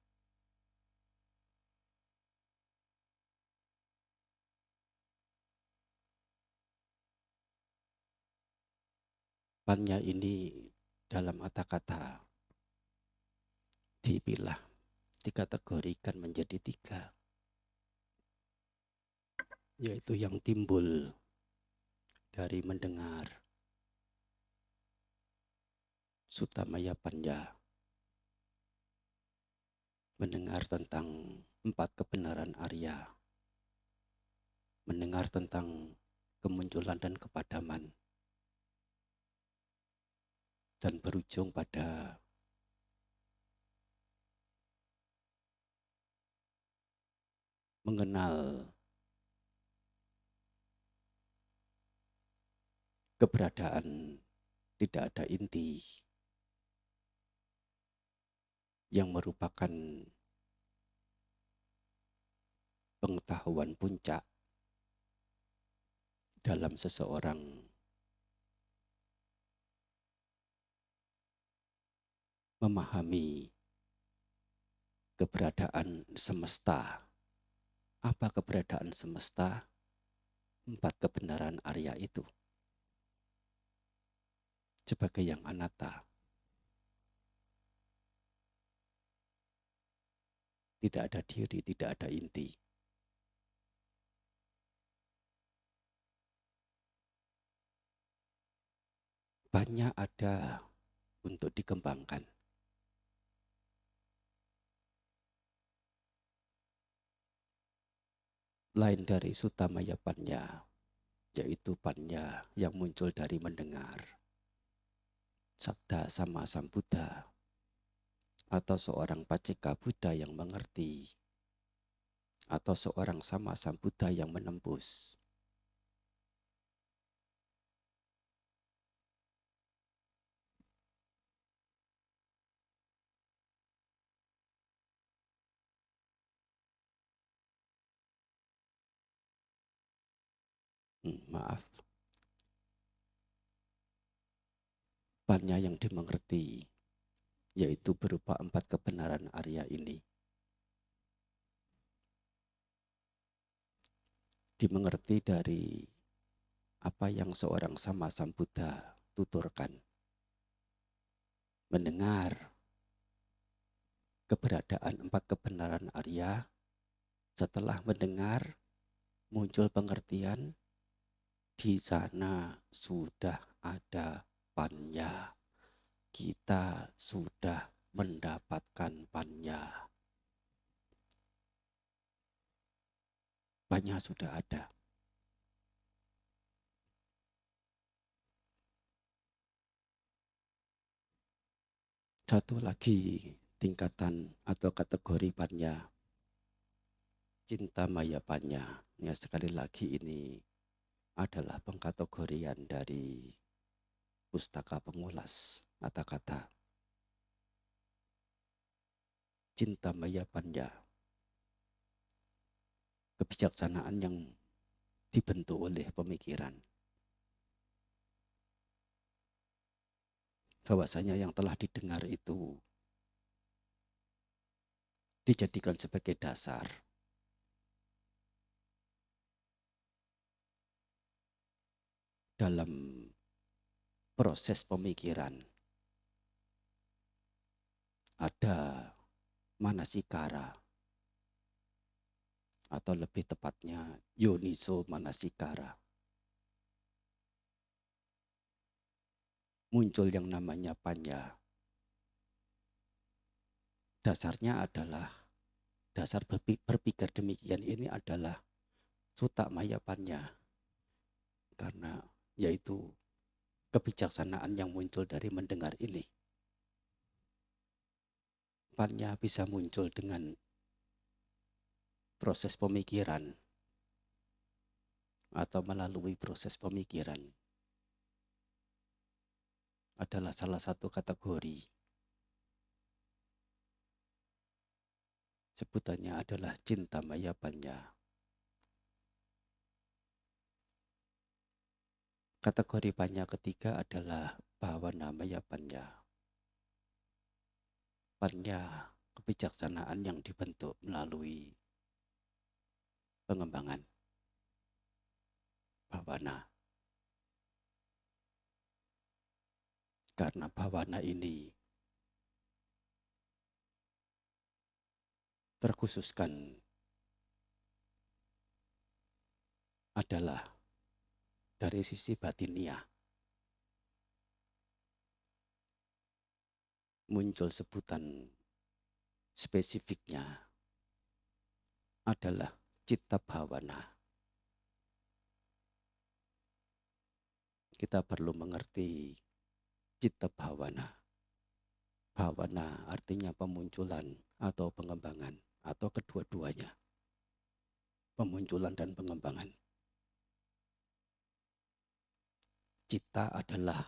Speaker 1: Panya ini dalam kata-kata dipilah, dikategorikan menjadi 3, yaitu yang timbul dari mendengar Sutamaya Panya, mendengar tentang 4 kebenaran Arya, mendengar tentang kemunculan dan kepadaman, dan berujung pada mengenal keberadaan tidak ada inti yang merupakan pengetahuan puncak dalam seseorang memahami keberadaan semesta. Apa keberadaan semesta? 4 kebenaran Arya itu. Sebagai yang anatta. Tidak ada diri, tidak ada inti. Banyak ada untuk dikembangkan. Lain dari Sutamaya Panya, yaitu panya yang muncul dari mendengar sabda sama Sambuddha, atau seorang Paceka Buddha yang mengerti, atau seorang sama Sambuddha yang menembus. Maaf, panya yang dimengerti, yaitu berupa 4 kebenaran Arya ini, dimengerti dari apa yang seorang sama Sambuddha tuturkan. Mendengar keberadaan 4 kebenaran Arya, setelah mendengar muncul pengertian, di sana sudah ada panya. Kita sudah mendapatkan panya. Panya sudah ada. Satu lagi tingkatan atau kategori panya, cinta maya panya. Ya, sekali lagi ini adalah pengkategorian dari pustaka pengulas kata-kata. Cinta maya panya, kebijaksanaan yang dibentuk oleh pemikiran. Bahwasanya yang telah didengar itu dijadikan sebagai dasar dalam proses pemikiran ada manasikara, atau lebih tepatnya yoniso manasikara. Muncul yang namanya panya. Dasarnya adalah, dasar berpikir demikian ini adalah Sutta Maya Panya, karena yaitu kebijaksanaan yang muncul dari mendengar ini. Panya bisa muncul dengan proses pemikiran atau melalui proses pemikiran, adalah salah satu kategori. Sebutannya adalah cinta maya panya. Kategori panya ketiga adalah bhavana maya panya. Panya kebijaksanaan yang dibentuk melalui pengembangan bhavana. Karena bhavana ini terkhususkan adalah dari sisi batiniah. Muncul sebutan spesifiknya adalah citta bhavana. Kita perlu mengerti citta bhavana. Bhavana artinya pemunculan atau pengembangan, atau kedua-duanya. Pemunculan dan pengembangan. Citta adalah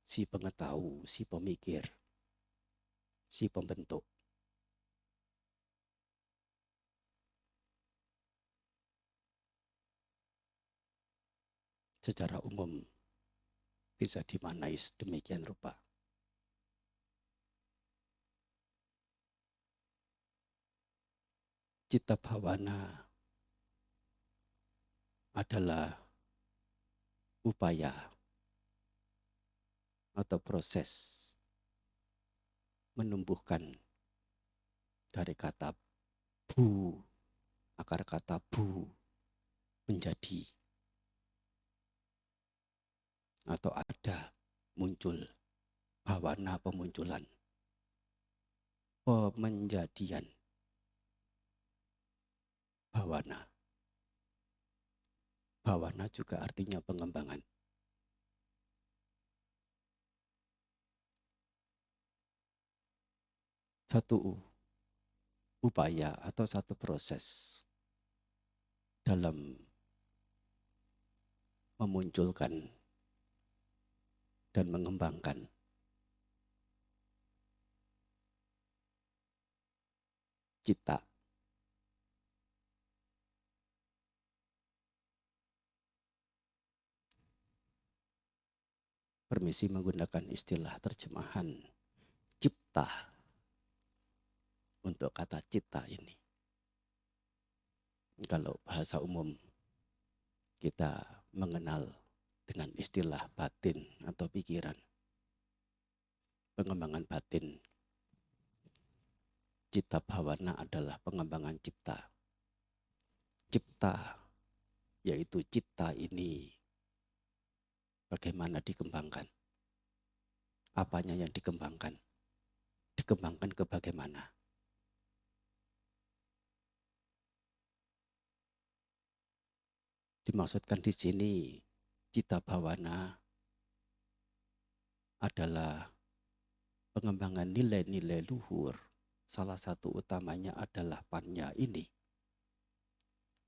Speaker 1: si pengetahu, si pemikir, si pembentuk. Secara umum bisa dimaknai demikian rupa. Citta bhavana adalah upaya atau proses menumbuhkan dari kata bu, akar kata bu menjadi atau ada, muncul, bhavana pemunculan, pemenjadian bhavana. Bhavana juga artinya pengembangan. Satu upaya atau satu proses dalam memunculkan dan mengembangkan citta. Permisi menggunakan istilah terjemahan cipta untuk kata citta ini. Kalau bahasa umum kita mengenal dengan istilah batin atau pikiran, pengembangan batin. Citta bhavana adalah pengembangan cipta. Cipta, yaitu citta ini bagaimana dikembangkan? Apanya yang dikembangkan? Dikembangkan ke bagaimana? Dimaksudkan di sini citta bhavana adalah pengembangan nilai-nilai luhur. Salah satu utamanya adalah panya ini.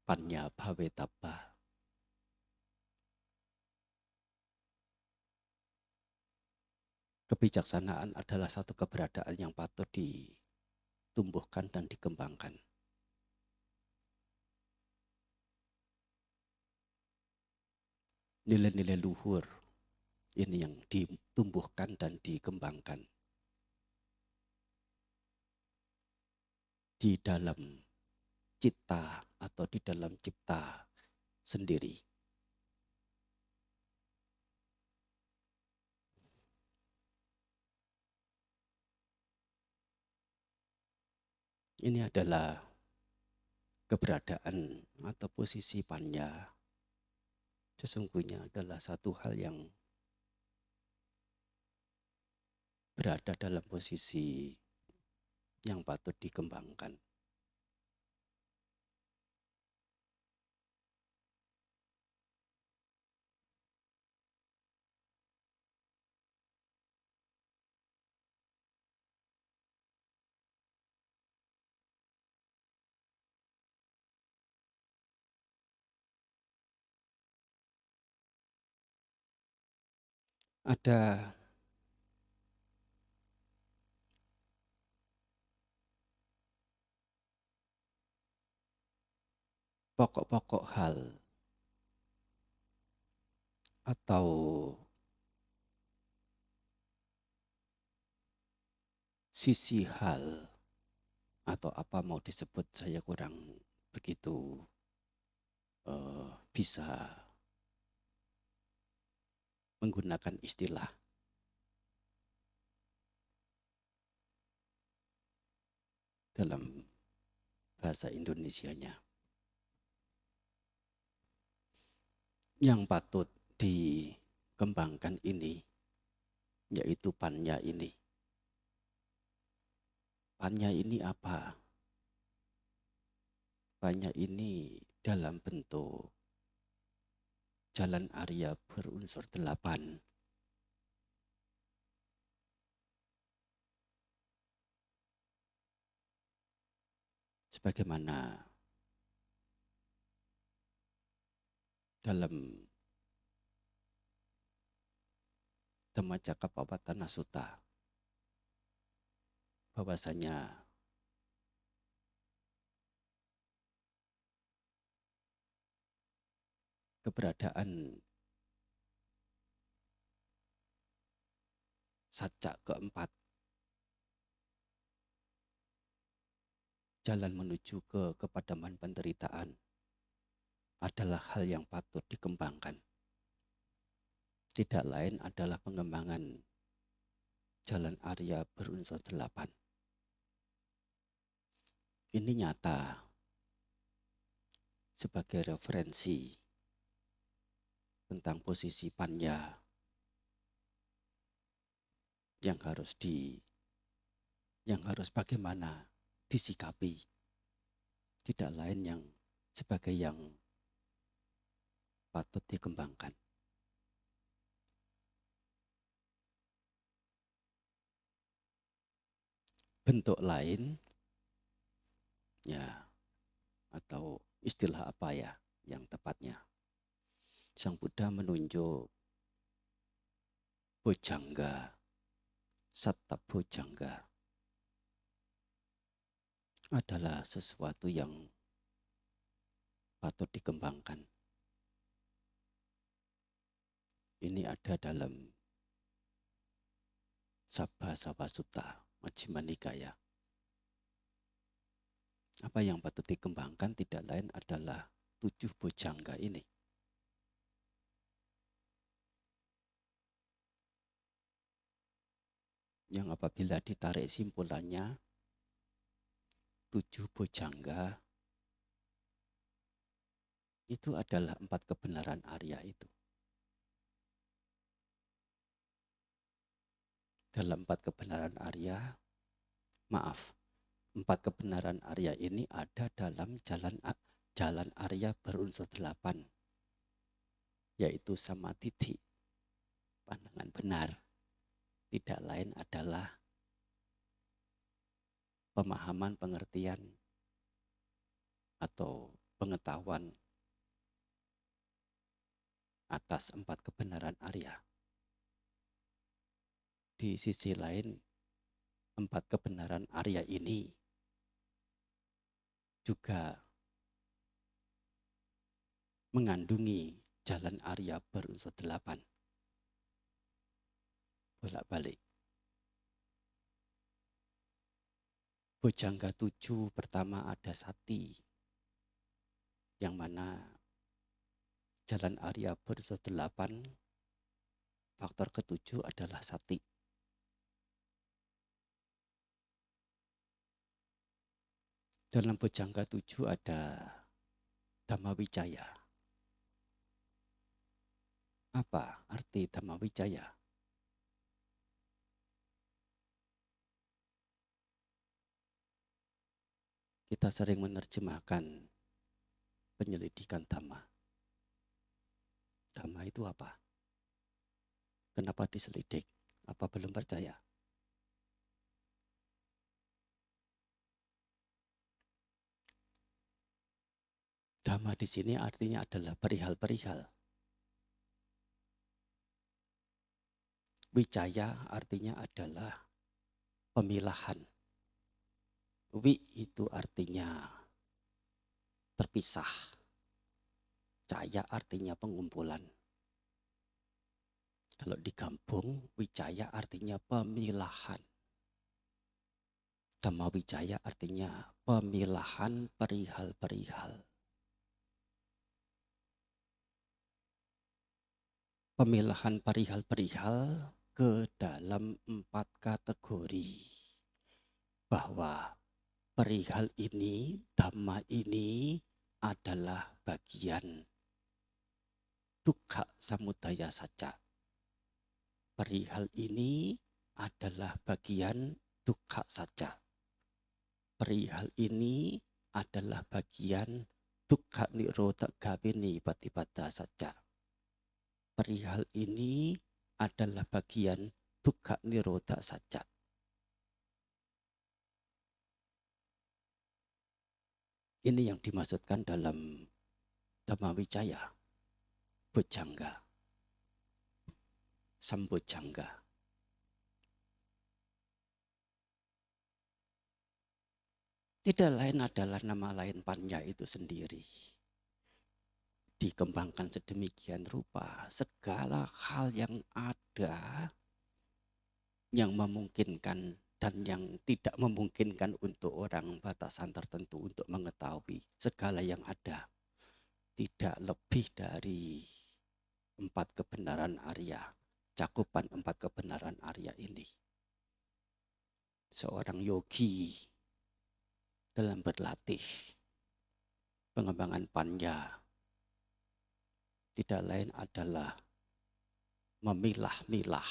Speaker 1: Panya bhavetappa. Kebijaksanaan adalah satu keberadaan yang patut ditumbuhkan dan dikembangkan. Nilai-nilai luhur ini yang ditumbuhkan dan dikembangkan di dalam citta atau di dalam cipta sendiri. Ini adalah keberadaan atau posisi panya sesungguhnya adalah satu hal yang berada dalam posisi yang patut dikembangkan. Ada pokok-pokok hal atau sisi hal atau apa mau disebut, saya kurang begitu bisa menggunakan istilah dalam bahasa Indonesianya. Yang patut dikembangkan ini yaitu panya ini. Panya ini apa? Panya ini dalam bentuk jalan Arya berunsur 8. Sebagaimana dalam Dhammacakkappawatthana Sutta bahwasanya keberadaan satca keempat, jalan menuju ke kepadaman penderitaan, adalah hal yang patut dikembangkan. Tidak lain adalah pengembangan jalan Arya berunsur 8. Ini nyata sebagai referensi tentang posisi panya yang harus bagaimana disikapi, tidak lain yang sebagai yang patut dikembangkan. Bentuk lain ya, atau istilah apa ya yang tepatnya, Sang Buddha menunjuk bojjhanga, satta bojjhanga adalah sesuatu yang patut dikembangkan. Ini ada dalam Sabbasava Sutta Majjhima Nikaya. Apa yang patut dikembangkan tidak lain adalah 7 bojjhanga ini. Yang apabila ditarik simpulannya, 7 bojjhanga itu adalah 4 kebenaran Arya itu. Dalam 4 kebenaran Arya, 4 kebenaran Arya ini ada dalam jalan Arya berunsur 8, yaitu samadhi, pandangan benar. Tidak lain adalah pemahaman, pengertian, atau pengetahuan atas 4 kebenaran Arya. Di sisi lain, 4 kebenaran Arya ini juga mengandungi jalan Arya berunsur 8. Bolak-balik. Bojjhanga 7 pertama ada sati, yang mana jalan Arya berunsur 8, faktor ke-7 adalah sati. Dalam Bojangga 7 ada Dhammawicaya. Apa arti Dhammawicaya? Kita sering menerjemahkan penyelidikan Dhamma. Dhamma itu apa? Kenapa diselidik? Apa belum percaya? Dhamma di sini artinya adalah perihal-perihal. Wicaya artinya adalah pemilahan. Wi itu artinya terpisah. Caya artinya pengumpulan. Kalau digabung, wicaya artinya pemilahan. Dhammawicaya artinya pemilahan perihal-perihal. Pemilahan perihal-perihal ke dalam 4 kategori. Bahwa perihal ini, Dhamma ini adalah bagian dukkha samudaya saja. Perihal ini adalah bagian dukkha saja. Perihal ini adalah bagian dukkha nirodha gawini patipada saja. Perihal ini adalah bagian dukkha nirodha saja. Ini yang dimaksudkan dalam Dhammawicaya, Bojangga, Sambojangga. Tidak lain adalah nama lain Panya itu sendiri. Dikembangkan sedemikian rupa, segala hal yang ada yang memungkinkan dan yang tidak memungkinkan untuk orang batasan tertentu untuk mengetahui segala yang ada. Tidak lebih dari 4 kebenaran Arya, cakupan 4 kebenaran Arya ini. Seorang yogi dalam berlatih pengembangan Panya tidak lain adalah memilah-milah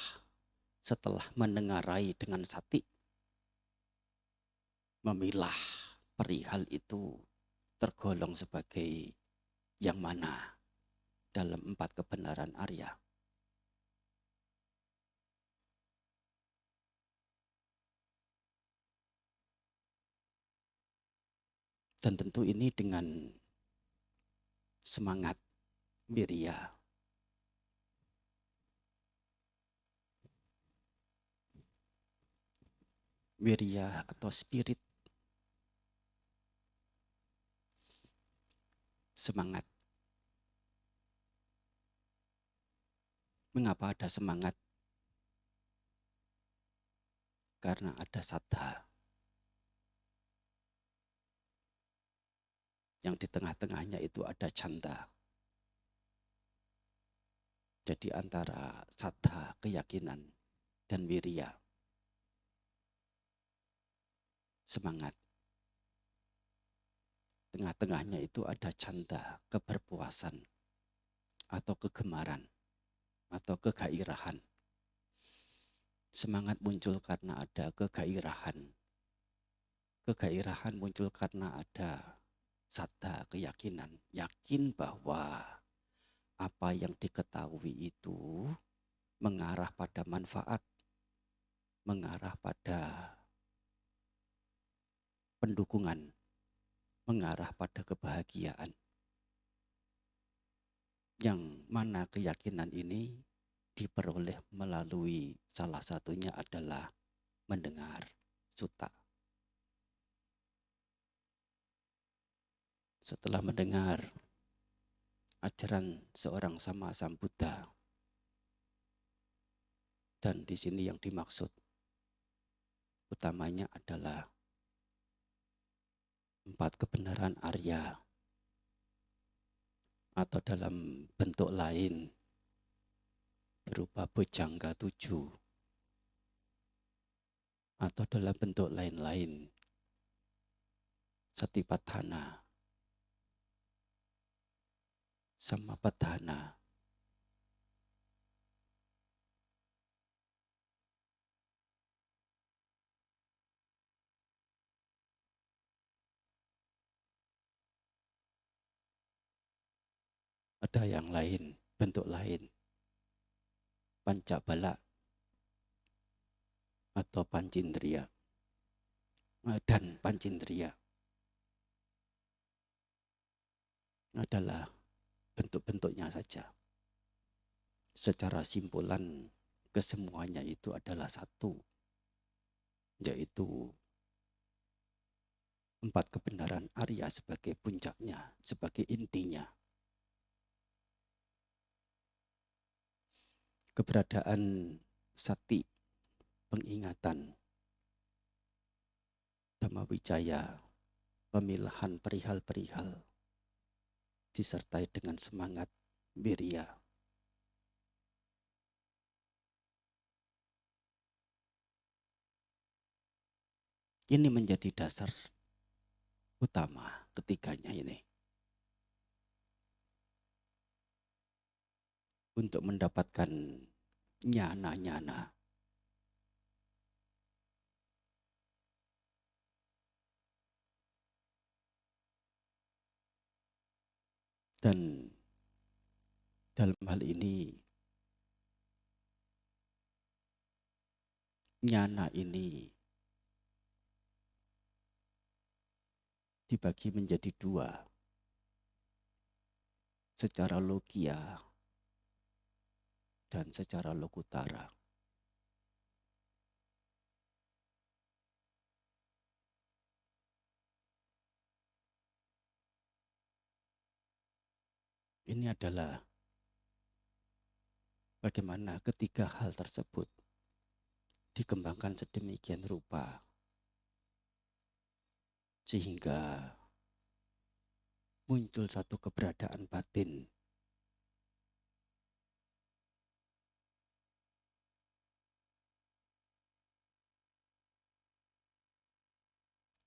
Speaker 1: setelah mendengarai dengan sati. Memilah perihal itu tergolong sebagai yang mana dalam 4 kebenaran Arya. Dan tentu ini dengan semangat wirya. Wirya atau spirit. Semangat. Mengapa ada semangat? Karena ada saddha. Yang di tengah-tengahnya itu ada canda. Jadi antara saddha, keyakinan, dan wirya. Semangat. Tengah-tengahnya itu ada canda, keberpuasan, atau kegemaran, atau kegairahan. Semangat muncul karena ada kegairahan. Kegairahan muncul karena ada saddha, keyakinan. Yakin bahwa apa yang diketahui itu mengarah pada manfaat, mengarah pada pendukungan, mengarah pada kebahagiaan. Yang mana keyakinan ini diperoleh melalui salah satunya adalah mendengar sutta. Setelah mendengar ajaran seorang Sama Sambuddha, dan di sini yang dimaksud utamanya adalah 4 kebenaran Arya, atau dalam bentuk lain berupa Bojangga 7, atau dalam bentuk lain-lain Satipatthana, Samapatthana, ada yang lain, bentuk lain, pancabala atau pancindriya dan pancindriya adalah bentuk-bentuknya saja. Secara simpulan kesemuanya itu adalah satu, yaitu 4 kebenaran Arya sebagai puncaknya, sebagai intinya. Keberadaan sati, pengingatan, Dhammawicaya, pemilahan perihal-perihal, disertai dengan semangat wirya. Ini menjadi dasar utama ketiganya ini. Untuk mendapatkan nyana-nyana. Dan dalam hal ini, nyana ini dibagi menjadi 2. Secara logia dan secara lokutara. Ini adalah bagaimana ketiga hal tersebut dikembangkan sedemikian rupa sehingga muncul satu keberadaan batin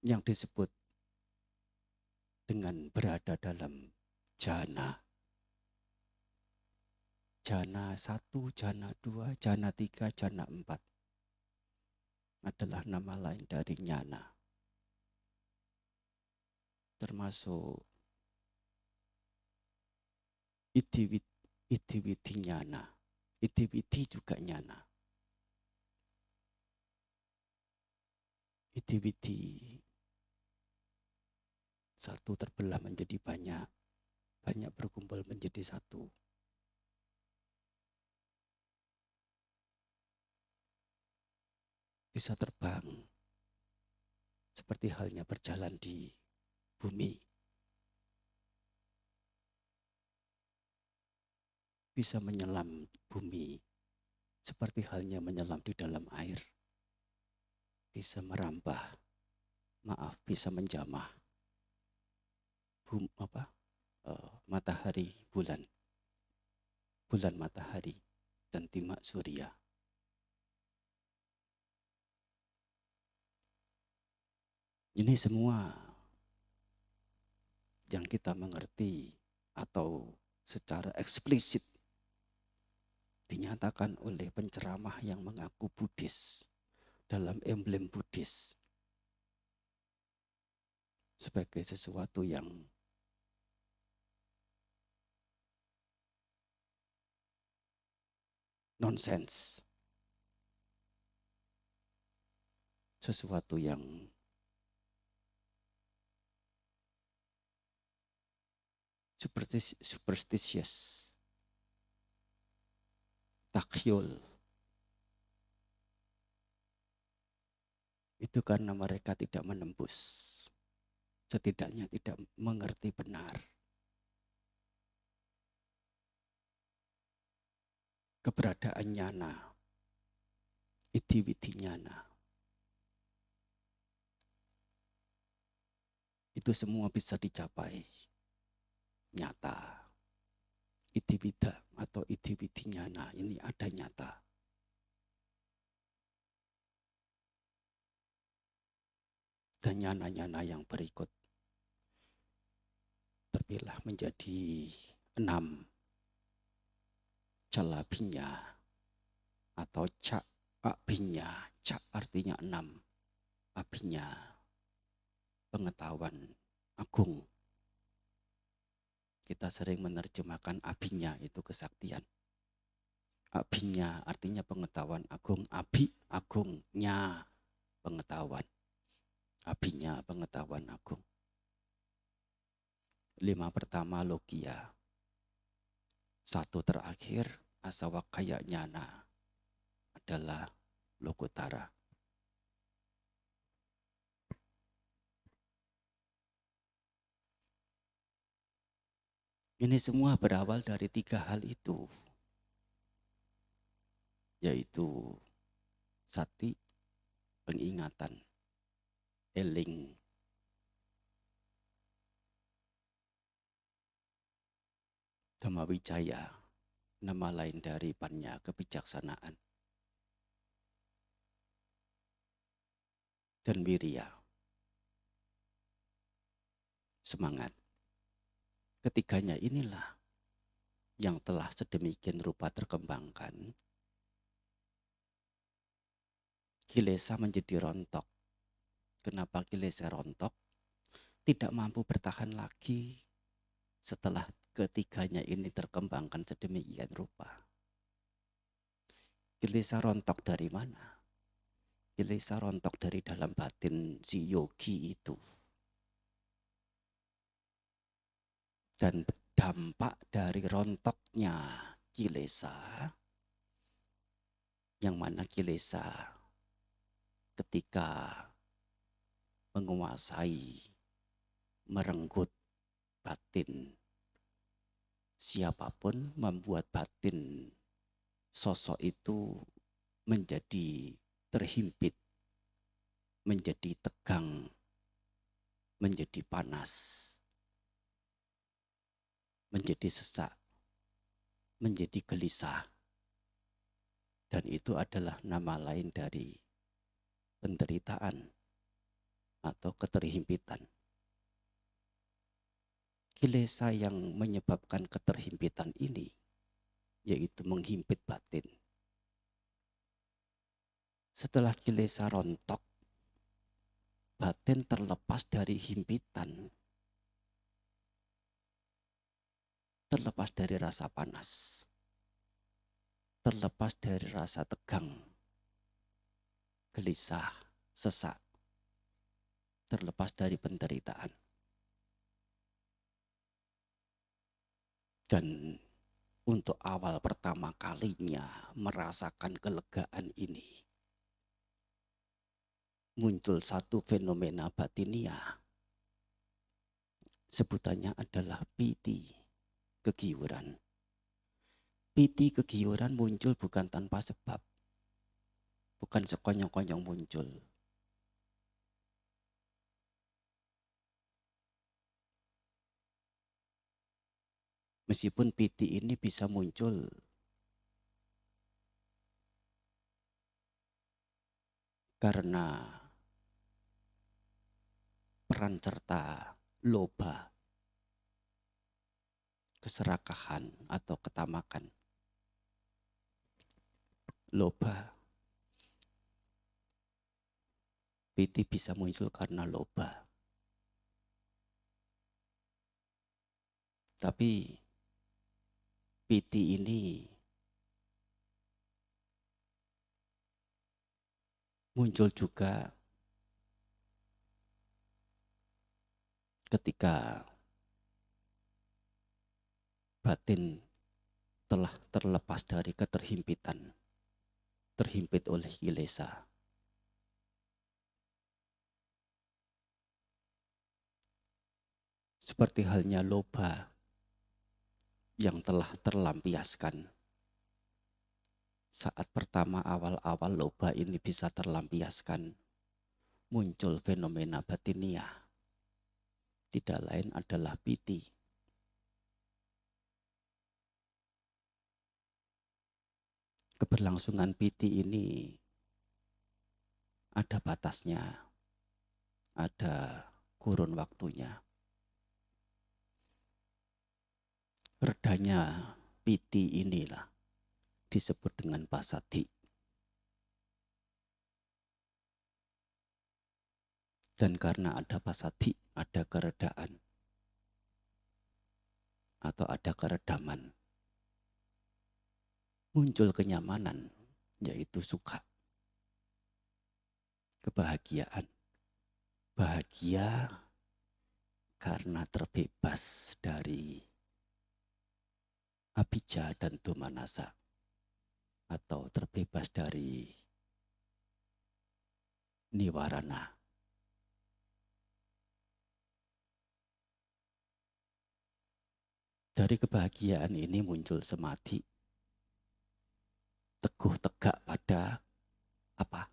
Speaker 1: yang disebut dengan berada dalam jana. Jana 1, jana 2, jana 3, jana 4 adalah nama lain dari nyana. Termasuk Idiwiti nyana. Idiwiti juga nyana. Idiwiti satu terbelah menjadi banyak. Banyak berkumpul menjadi satu. Bisa terbang seperti halnya berjalan di bumi. Bisa menyelam bumi seperti halnya menyelam di dalam air. Bisa merambah, bisa menjamah matahari, bulan matahari dan timak surya. Ini semua yang kita mengerti atau secara eksplisit dinyatakan oleh penceramah yang mengaku Buddhis dalam emblem Buddhis sebagai sesuatu yang nonsens, sesuatu yang superstitious, takyul. Itu karena mereka tidak menembus, setidaknya tidak mengerti benar keberadaan nyana, idiwiti nyana. Itu semua bisa dicapai nyata. Idiwida atau idiwiti nyana ini ada nyata. Dan nyana-nyana yang berikut pilah menjadi 6 calabinya atau cak abinya. Cak artinya 6, abinya pengetahuan agung. Kita sering menerjemahkan abinya itu kesaktian. Abinya artinya pengetahuan agung, abi agungnya pengetahuan, abinya pengetahuan agung. 5 pertama logia, 1 terakhir asawakaya nyana adalah lokutara. Ini semua berawal dari 3 hal itu, yaitu sati, pengingatan, eling, Dhammawijaya, nama lain dari Panya, kebijaksanaan, dan wirya, semangat. Ketiganya inilah yang telah sedemikian rupa terkembangkan, kilesa menjadi rontok. Kenapa kilesa rontok? Tidak mampu bertahan lagi setelah ketiganya ini terkembangkan sedemikian rupa. Kilesa rontok dari mana? Kilesa rontok dari dalam batin si yogi itu. Dan dampak dari rontoknya kilesa, yang mana kilesa ketika menguasai, merenggut batin siapapun, membuat batin sosok itu menjadi terhimpit, menjadi tegang, menjadi panas, menjadi sesak, menjadi gelisah. Dan itu adalah nama lain dari penderitaan atau keterhimpitan. Kilesa yang menyebabkan keterhimpitan ini yaitu menghimpit batin. Setelah kilesa rontok, batin terlepas dari himpitan, terlepas dari rasa panas, terlepas dari rasa tegang, gelisah, sesak, terlepas dari penderitaan. Dan untuk awal pertama kalinya merasakan kelegaan ini, muncul satu fenomena batinia. Sebutannya adalah piti, kegiuran. Piti, kegiuran muncul bukan tanpa sebab, bukan sekonyong-konyong muncul. Meskipun piti ini bisa muncul karena peran serta loba, keserakahan atau ketamakan. Loba, piti bisa muncul karena loba. Tapi piti ini muncul juga ketika batin telah terlepas dari keterhimpitan, terhimpit oleh kilesa. Seperti halnya loba yang telah terlampiaskan. Saat pertama awal-awal loba ini bisa terlampiaskan, muncul fenomena batinia. Tidak lain adalah piti. Keberlangsungan piti ini ada batasnya, ada kurun waktunya. Perdanya piti inilah disebut dengan pasati. Dan karena ada pasati, ada keredaan atau ada keredaman. Muncul kenyamanan, yaitu suka, kebahagiaan. Bahagia karena terbebas dari abijja dan domanasa, atau terbebas dari niwarana. Dari kebahagiaan ini muncul samadhi, teguh tegak pada apa?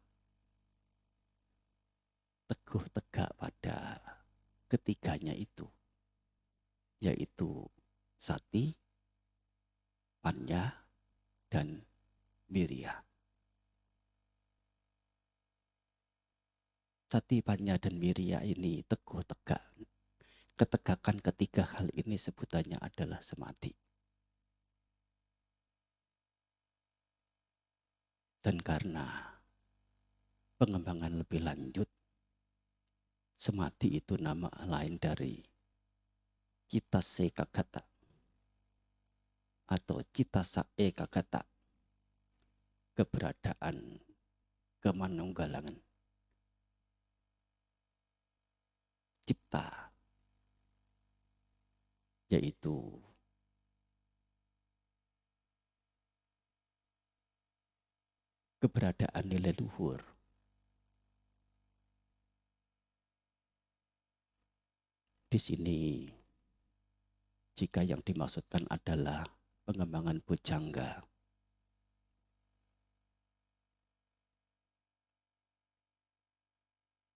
Speaker 1: Teguh tegak pada ketiganya itu, yaitu sati, panya, dan wirya. Sati, panya, dan wirya ini teguh tegak. Ketegakan ketiga hal ini sebutannya adalah samadhi. Dan karena pengembangan lebih lanjut, samadhi itu nama lain dari citta ekagata atau citta ekagata, keberadaan kemanunggalangan. Cipta, yaitu keberadaan nilai luhur. Di sini, jika yang dimaksudkan adalah pengembangan bojjhanga,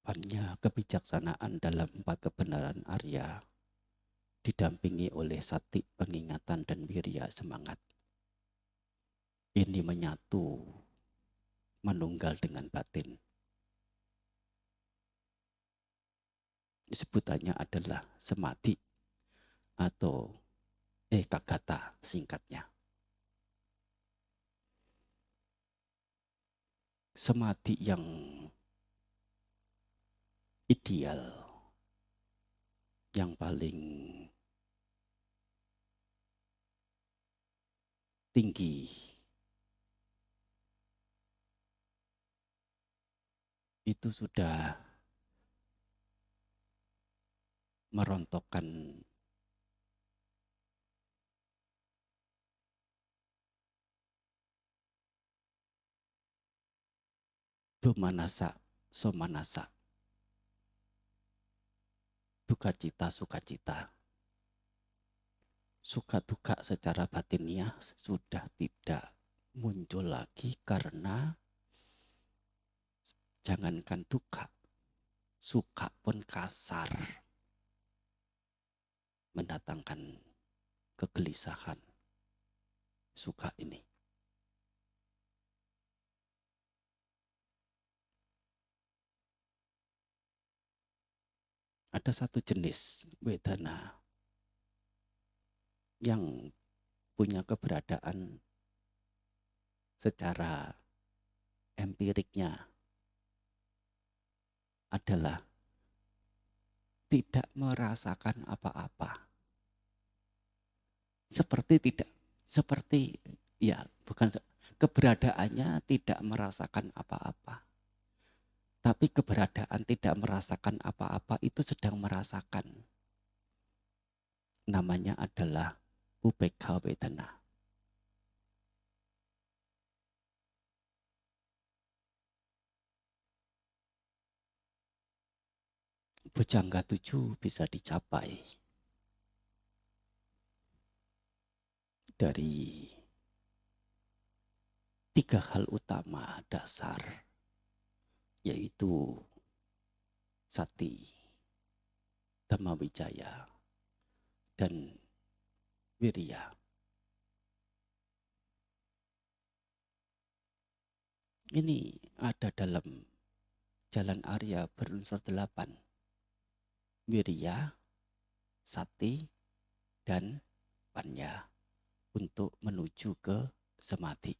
Speaker 1: panya, kebijaksanaan dalam 4 kebenaran Arya, didampingi oleh sati, pengingatan, dan wirya, semangat. Ini menyatu, menunggal dengan batin. Sebutannya adalah samadhi atau ekagata singkatnya. Samadhi yang ideal, yang paling tinggi, itu sudah merontokkan domanasa, somanasa, duka cita, sukacita. Suka duka secara batiniah sudah tidak muncul lagi, karena jangankan duka, suka pun kasar mendatangkan kegelisahan. Suka ini ada satu jenis wedana yang punya keberadaan secara empiriknya adalah tidak merasakan apa-apa. Seperti ya, bukan keberadaannya tidak merasakan apa-apa. Tapi keberadaan tidak merasakan apa-apa itu sedang merasakan. Namanya adalah upekkha wedana. Bojjhanga 7 bisa dicapai dari 3 hal utama dasar, yaitu sati, dhamma wijaya, dan wirya. Ini ada dalam jalan Arya berunsur 8. Wirya, sati, dan panya untuk menuju ke samadhi.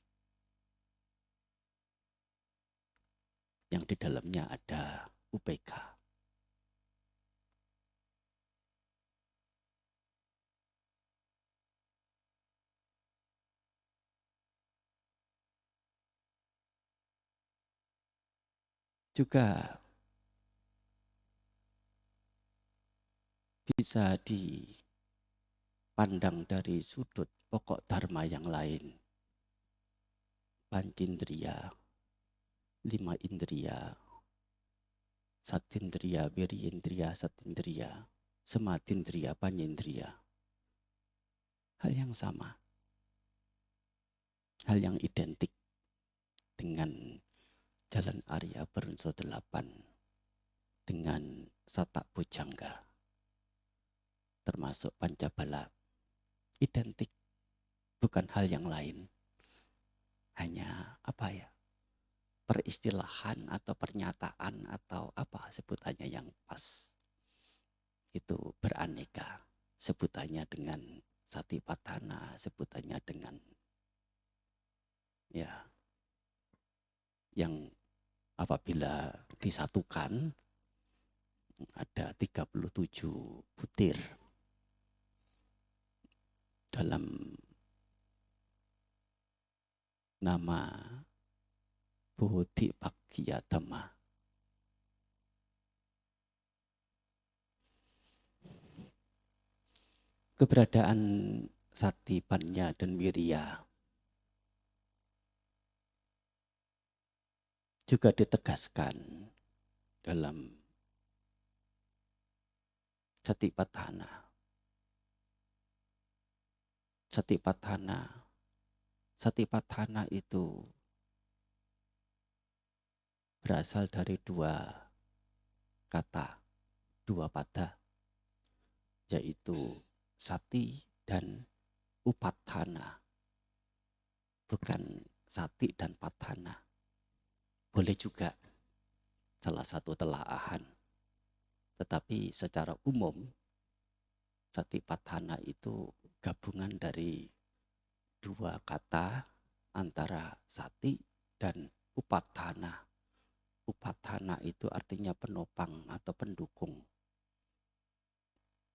Speaker 1: Yang di dalamnya ada UPK. Juga bisa dipandang dari sudut pokok dharma yang lain. Pancindriya, 5 indriya, satindriya, wirindriya, satindriya, samadindriya, panyindriya. Hal yang sama. Hal yang identik dengan jalan Arya berunsur 8 dengan satak bujangga termasuk pancabala, identik, bukan hal yang lain, hanya apa ya, peristilahan atau pernyataan atau apa sebutannya yang pas, itu beraneka, sebutannya dengan satipatthana, sebutannya dengan ya yang apabila disatukan ada 37 butir dalam nama Bodhipakkhiyatama. Keberadaan sati, panya, dan wirya juga ditegaskan dalam satipatthana. Satipatthana itu berasal dari 2 kata, 2 pada, yaitu sati dan upatthana. Bukan sati dan patthana. Boleh juga salah satu telaahan. Tetapi secara umum satipatthana itu gabungan dari 2 kata antara sati dan upatthana. Upatthana itu artinya penopang atau pendukung.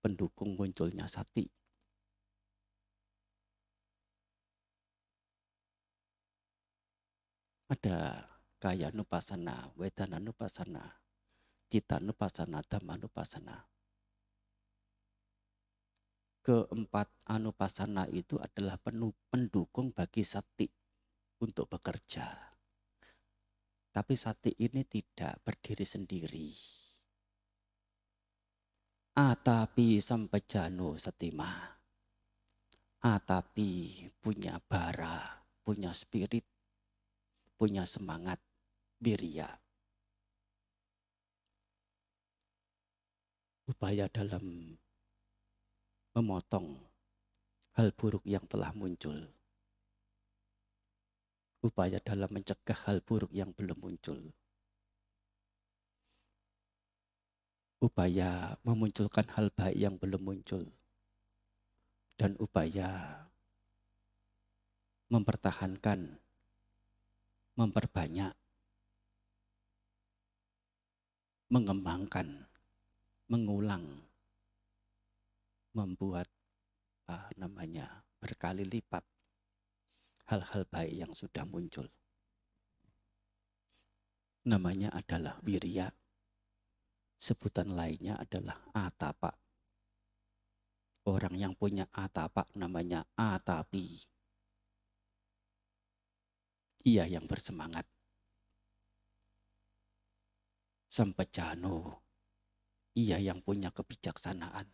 Speaker 1: Pendukung munculnya sati. Ada kaya nupasana, wedana nupasana, cita nupasana, dhamma nupasana. Keempat anupasana itu adalah pendukung bagi sati untuk bekerja. Tapi sati ini tidak berdiri sendiri. Atapi sampejano satima. Atapi punya bara, punya spirit, punya semangat, wirya. Upaya dalam memotong hal buruk yang telah muncul. Upaya dalam mencegah hal buruk yang belum muncul. Upaya memunculkan hal baik yang belum muncul. Dan upaya mempertahankan, memperbanyak, mengembangkan, mengulang, membuat berkali lipat hal-hal baik yang sudah muncul. Namanya adalah wirya. Sebutan lainnya adalah atapa. Orang yang punya atapa namanya atapi. Ia yang bersemangat. Sampejano. Ia yang punya kebijaksanaan.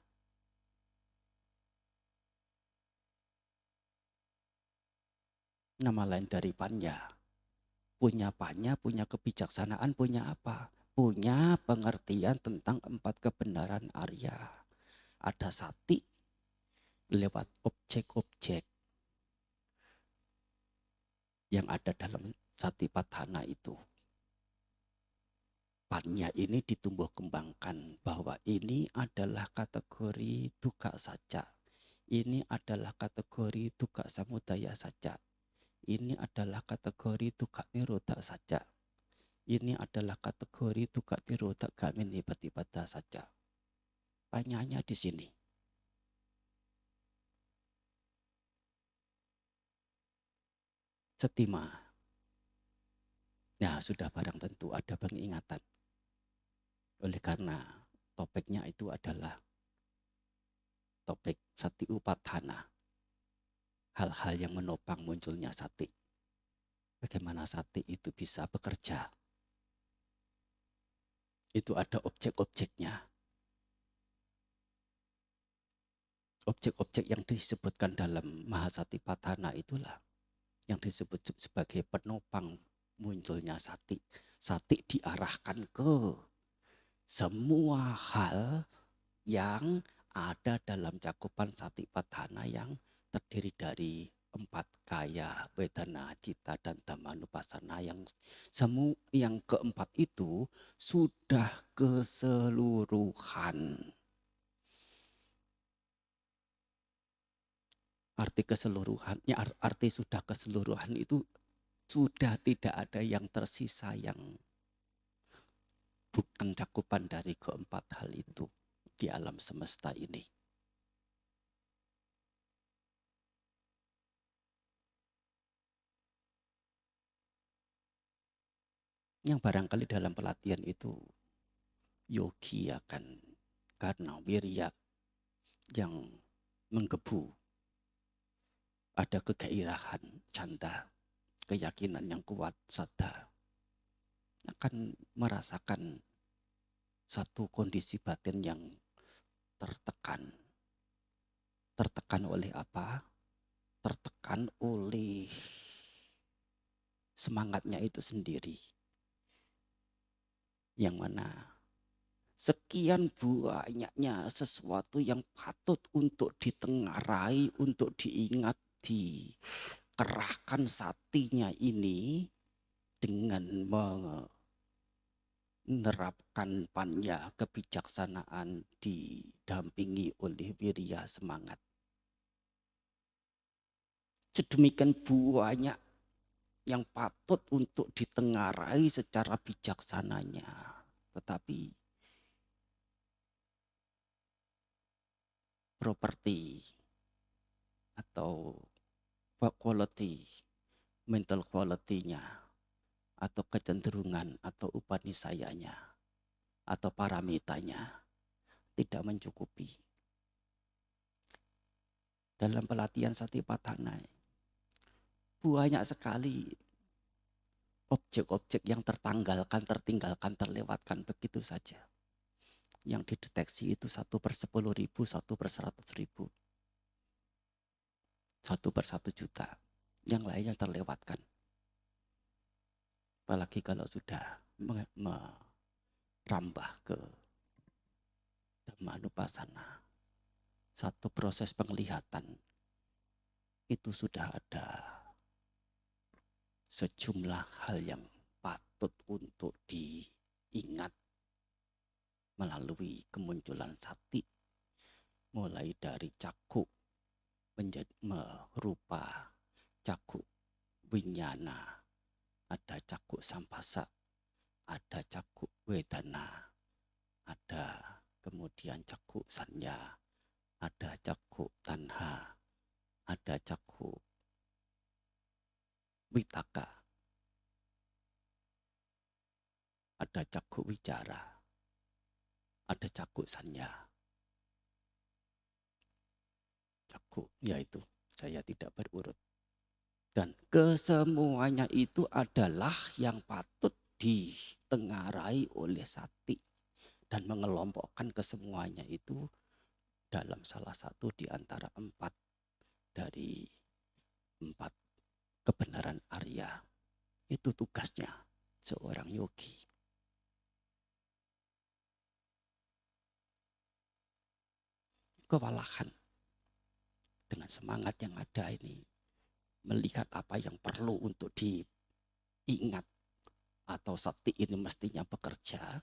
Speaker 1: Nama lain dari panya. Punya panya, punya kebijaksanaan, punya apa? Punya pengertian tentang 4 kebenaran Arya. Ada sati lewat objek-objek yang ada dalam satipatthana itu. Panya ini ditumbuh kembangkan bahwa ini adalah kategori duka saja Ini adalah kategori dukkha samudaya saja. Ini adalah kategori dukkha nirodha saja. Ini adalah kategori dukkha nirodha gamini patipada saja. Tanyanya di sini. Setima. Ya, sudah barang tentu ada pengingatan. Oleh karena topiknya itu adalah topik sati upadana. Hal-hal yang menopang munculnya sati. Bagaimana sati itu bisa bekerja. Itu ada objek-objeknya. Objek-objek yang disebutkan dalam Mahasatipatthana itulah yang disebut sebagai penopang munculnya sati. Sati diarahkan ke semua hal yang ada dalam cakupan Satipatthana yang terdiri dari 4 kaya, wedana, cita, dan dhammanupassana yang keempat itu sudah keseluruhan. Arti keseluruhan, ya arti sudah keseluruhan itu sudah tidak ada yang tersisa yang bukan cakupan dari keempat hal itu di alam semesta ini. Yang barangkali dalam pelatihan itu yogi akan karena wirya yang menggebu, ada kegairahan, canda, keyakinan yang kuat, sadar, akan merasakan satu kondisi batin yang tertekan. Tertekan oleh apa? Tertekan oleh semangatnya itu sendiri. Yang mana sekian banyaknya sesuatu yang patut untuk ditengarai, untuk diingat, dikerahkan satinya ini dengan menerapkan panya kebijaksanaan didampingi oleh wirya semangat. Sedemikian banyak yang patut untuk ditengarai secara bijaksananya. Tetapi properti atau quality, mental quality-nya, atau kecenderungan atau upanisayanya, atau paramitanya tidak mencukupi. Dalam pelatihan Satipatthana banyak sekali objek-objek yang tertanggalkan, tertinggalkan, terlewatkan begitu saja. Yang dideteksi itu 1/10.000, 1/100.000, 1/1 juta. Yang lainnya terlewatkan. Apalagi kalau sudah merambah ke dhammanupassana. Satu proses penglihatan itu sudah ada sejumlah hal yang patut untuk diingat melalui kemunculan sati, mulai dari cakuk menjadi merupa, cakuk winyana, ada cakuk sampasa, ada cakuk wedana, ada kemudian cakuk sanya, ada cakuk tanha, ada cakuk witaka, ada cakuk wicara, ada cakuk sanya. Cakuk, yaitu saya tidak berurut. Dan kesemuanya itu adalah yang patut ditengarai oleh sati. Dan mengelompokkan kesemuanya itu dalam salah satu di antara 4 dari 4 kebenaran Arya. Itu tugasnya seorang yogi. Kewalahan dengan semangat yang ada ini, melihat apa yang perlu untuk diingat, atau sati ini mestinya bekerja,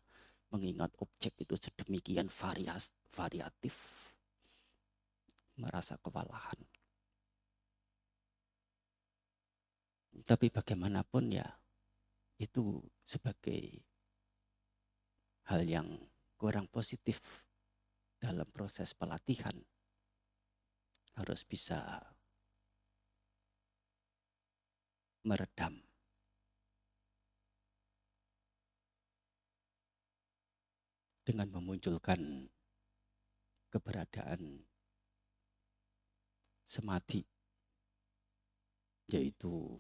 Speaker 1: mengingat objek itu sedemikian variatif, merasa kewalahan. Tapi bagaimanapun ya, itu sebagai hal yang kurang positif dalam proses pelatihan. Harus bisa meredam dengan memunculkan keberadaan samadhi, yaitu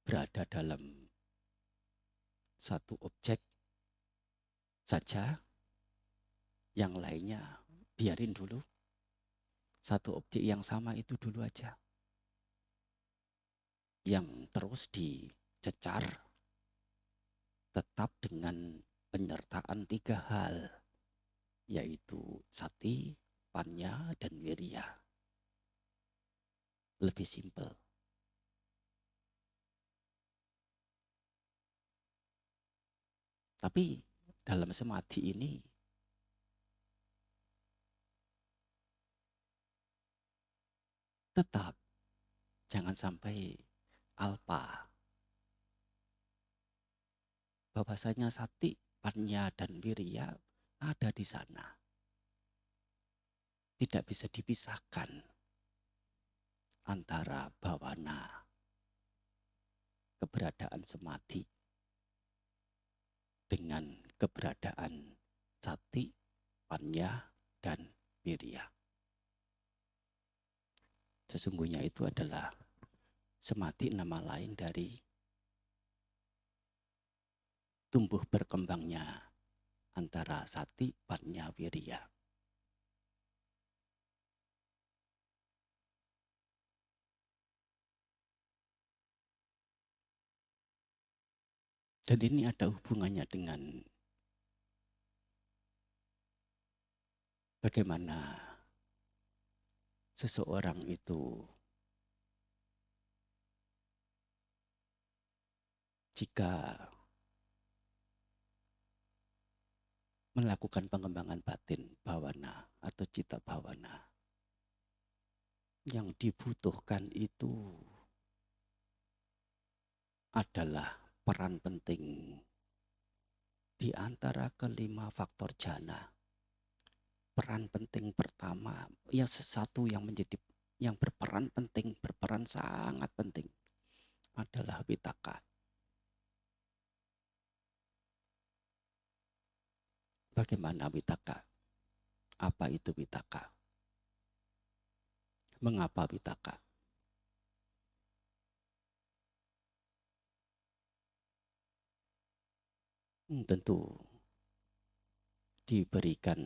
Speaker 1: berada dalam satu objek saja, yang lainnya biarin dulu. Satu objek yang sama itu dulu aja, yang terus dicecar tetap dengan penyertaan 3 hal, yaitu sati, panya, dan wirya. Lebih simpel. Tapi dalam samadhi ini tetap jangan sampai alpa. Bahwasanya sati, panya, dan wirya ada di sana. Tidak bisa dipisahkan antara bawana, keberadaan samadhi, dengan keberadaan sati, panya, dan wirya. Sesungguhnya itu adalah samadhi, nama lain dari tumbuh berkembangnya antara sati, panya, wirya. Dan ini ada hubungannya dengan bagaimana seseorang itu jika melakukan pengembangan batin bawana atau cita bawana, yang dibutuhkan itu adalah peran penting di antara kelima faktor jana. Peran penting pertama, yang sesuatu yang menjadi yang berperan penting, berperan sangat penting adalah vitaka. Bagaimana vitaka? Apa itu vitaka? Mengapa vitaka? Tentu diberikan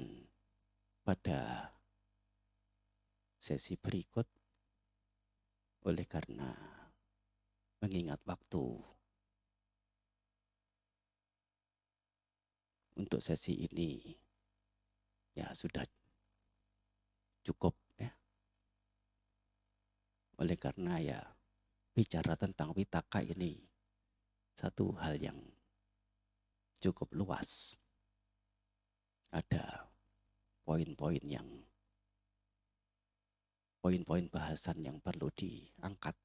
Speaker 1: pada sesi berikut, oleh karena mengingat waktu untuk sesi ini ya sudah cukup ya. Oleh karena ya bicara tentang vitaka ini satu hal yang cukup luas. Ada poin-poin bahasan yang perlu diangkat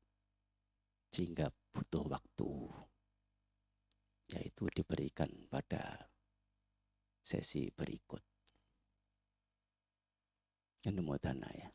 Speaker 1: sehingga butuh waktu, yaitu diberikan pada sesi berikut. Anumodana ya.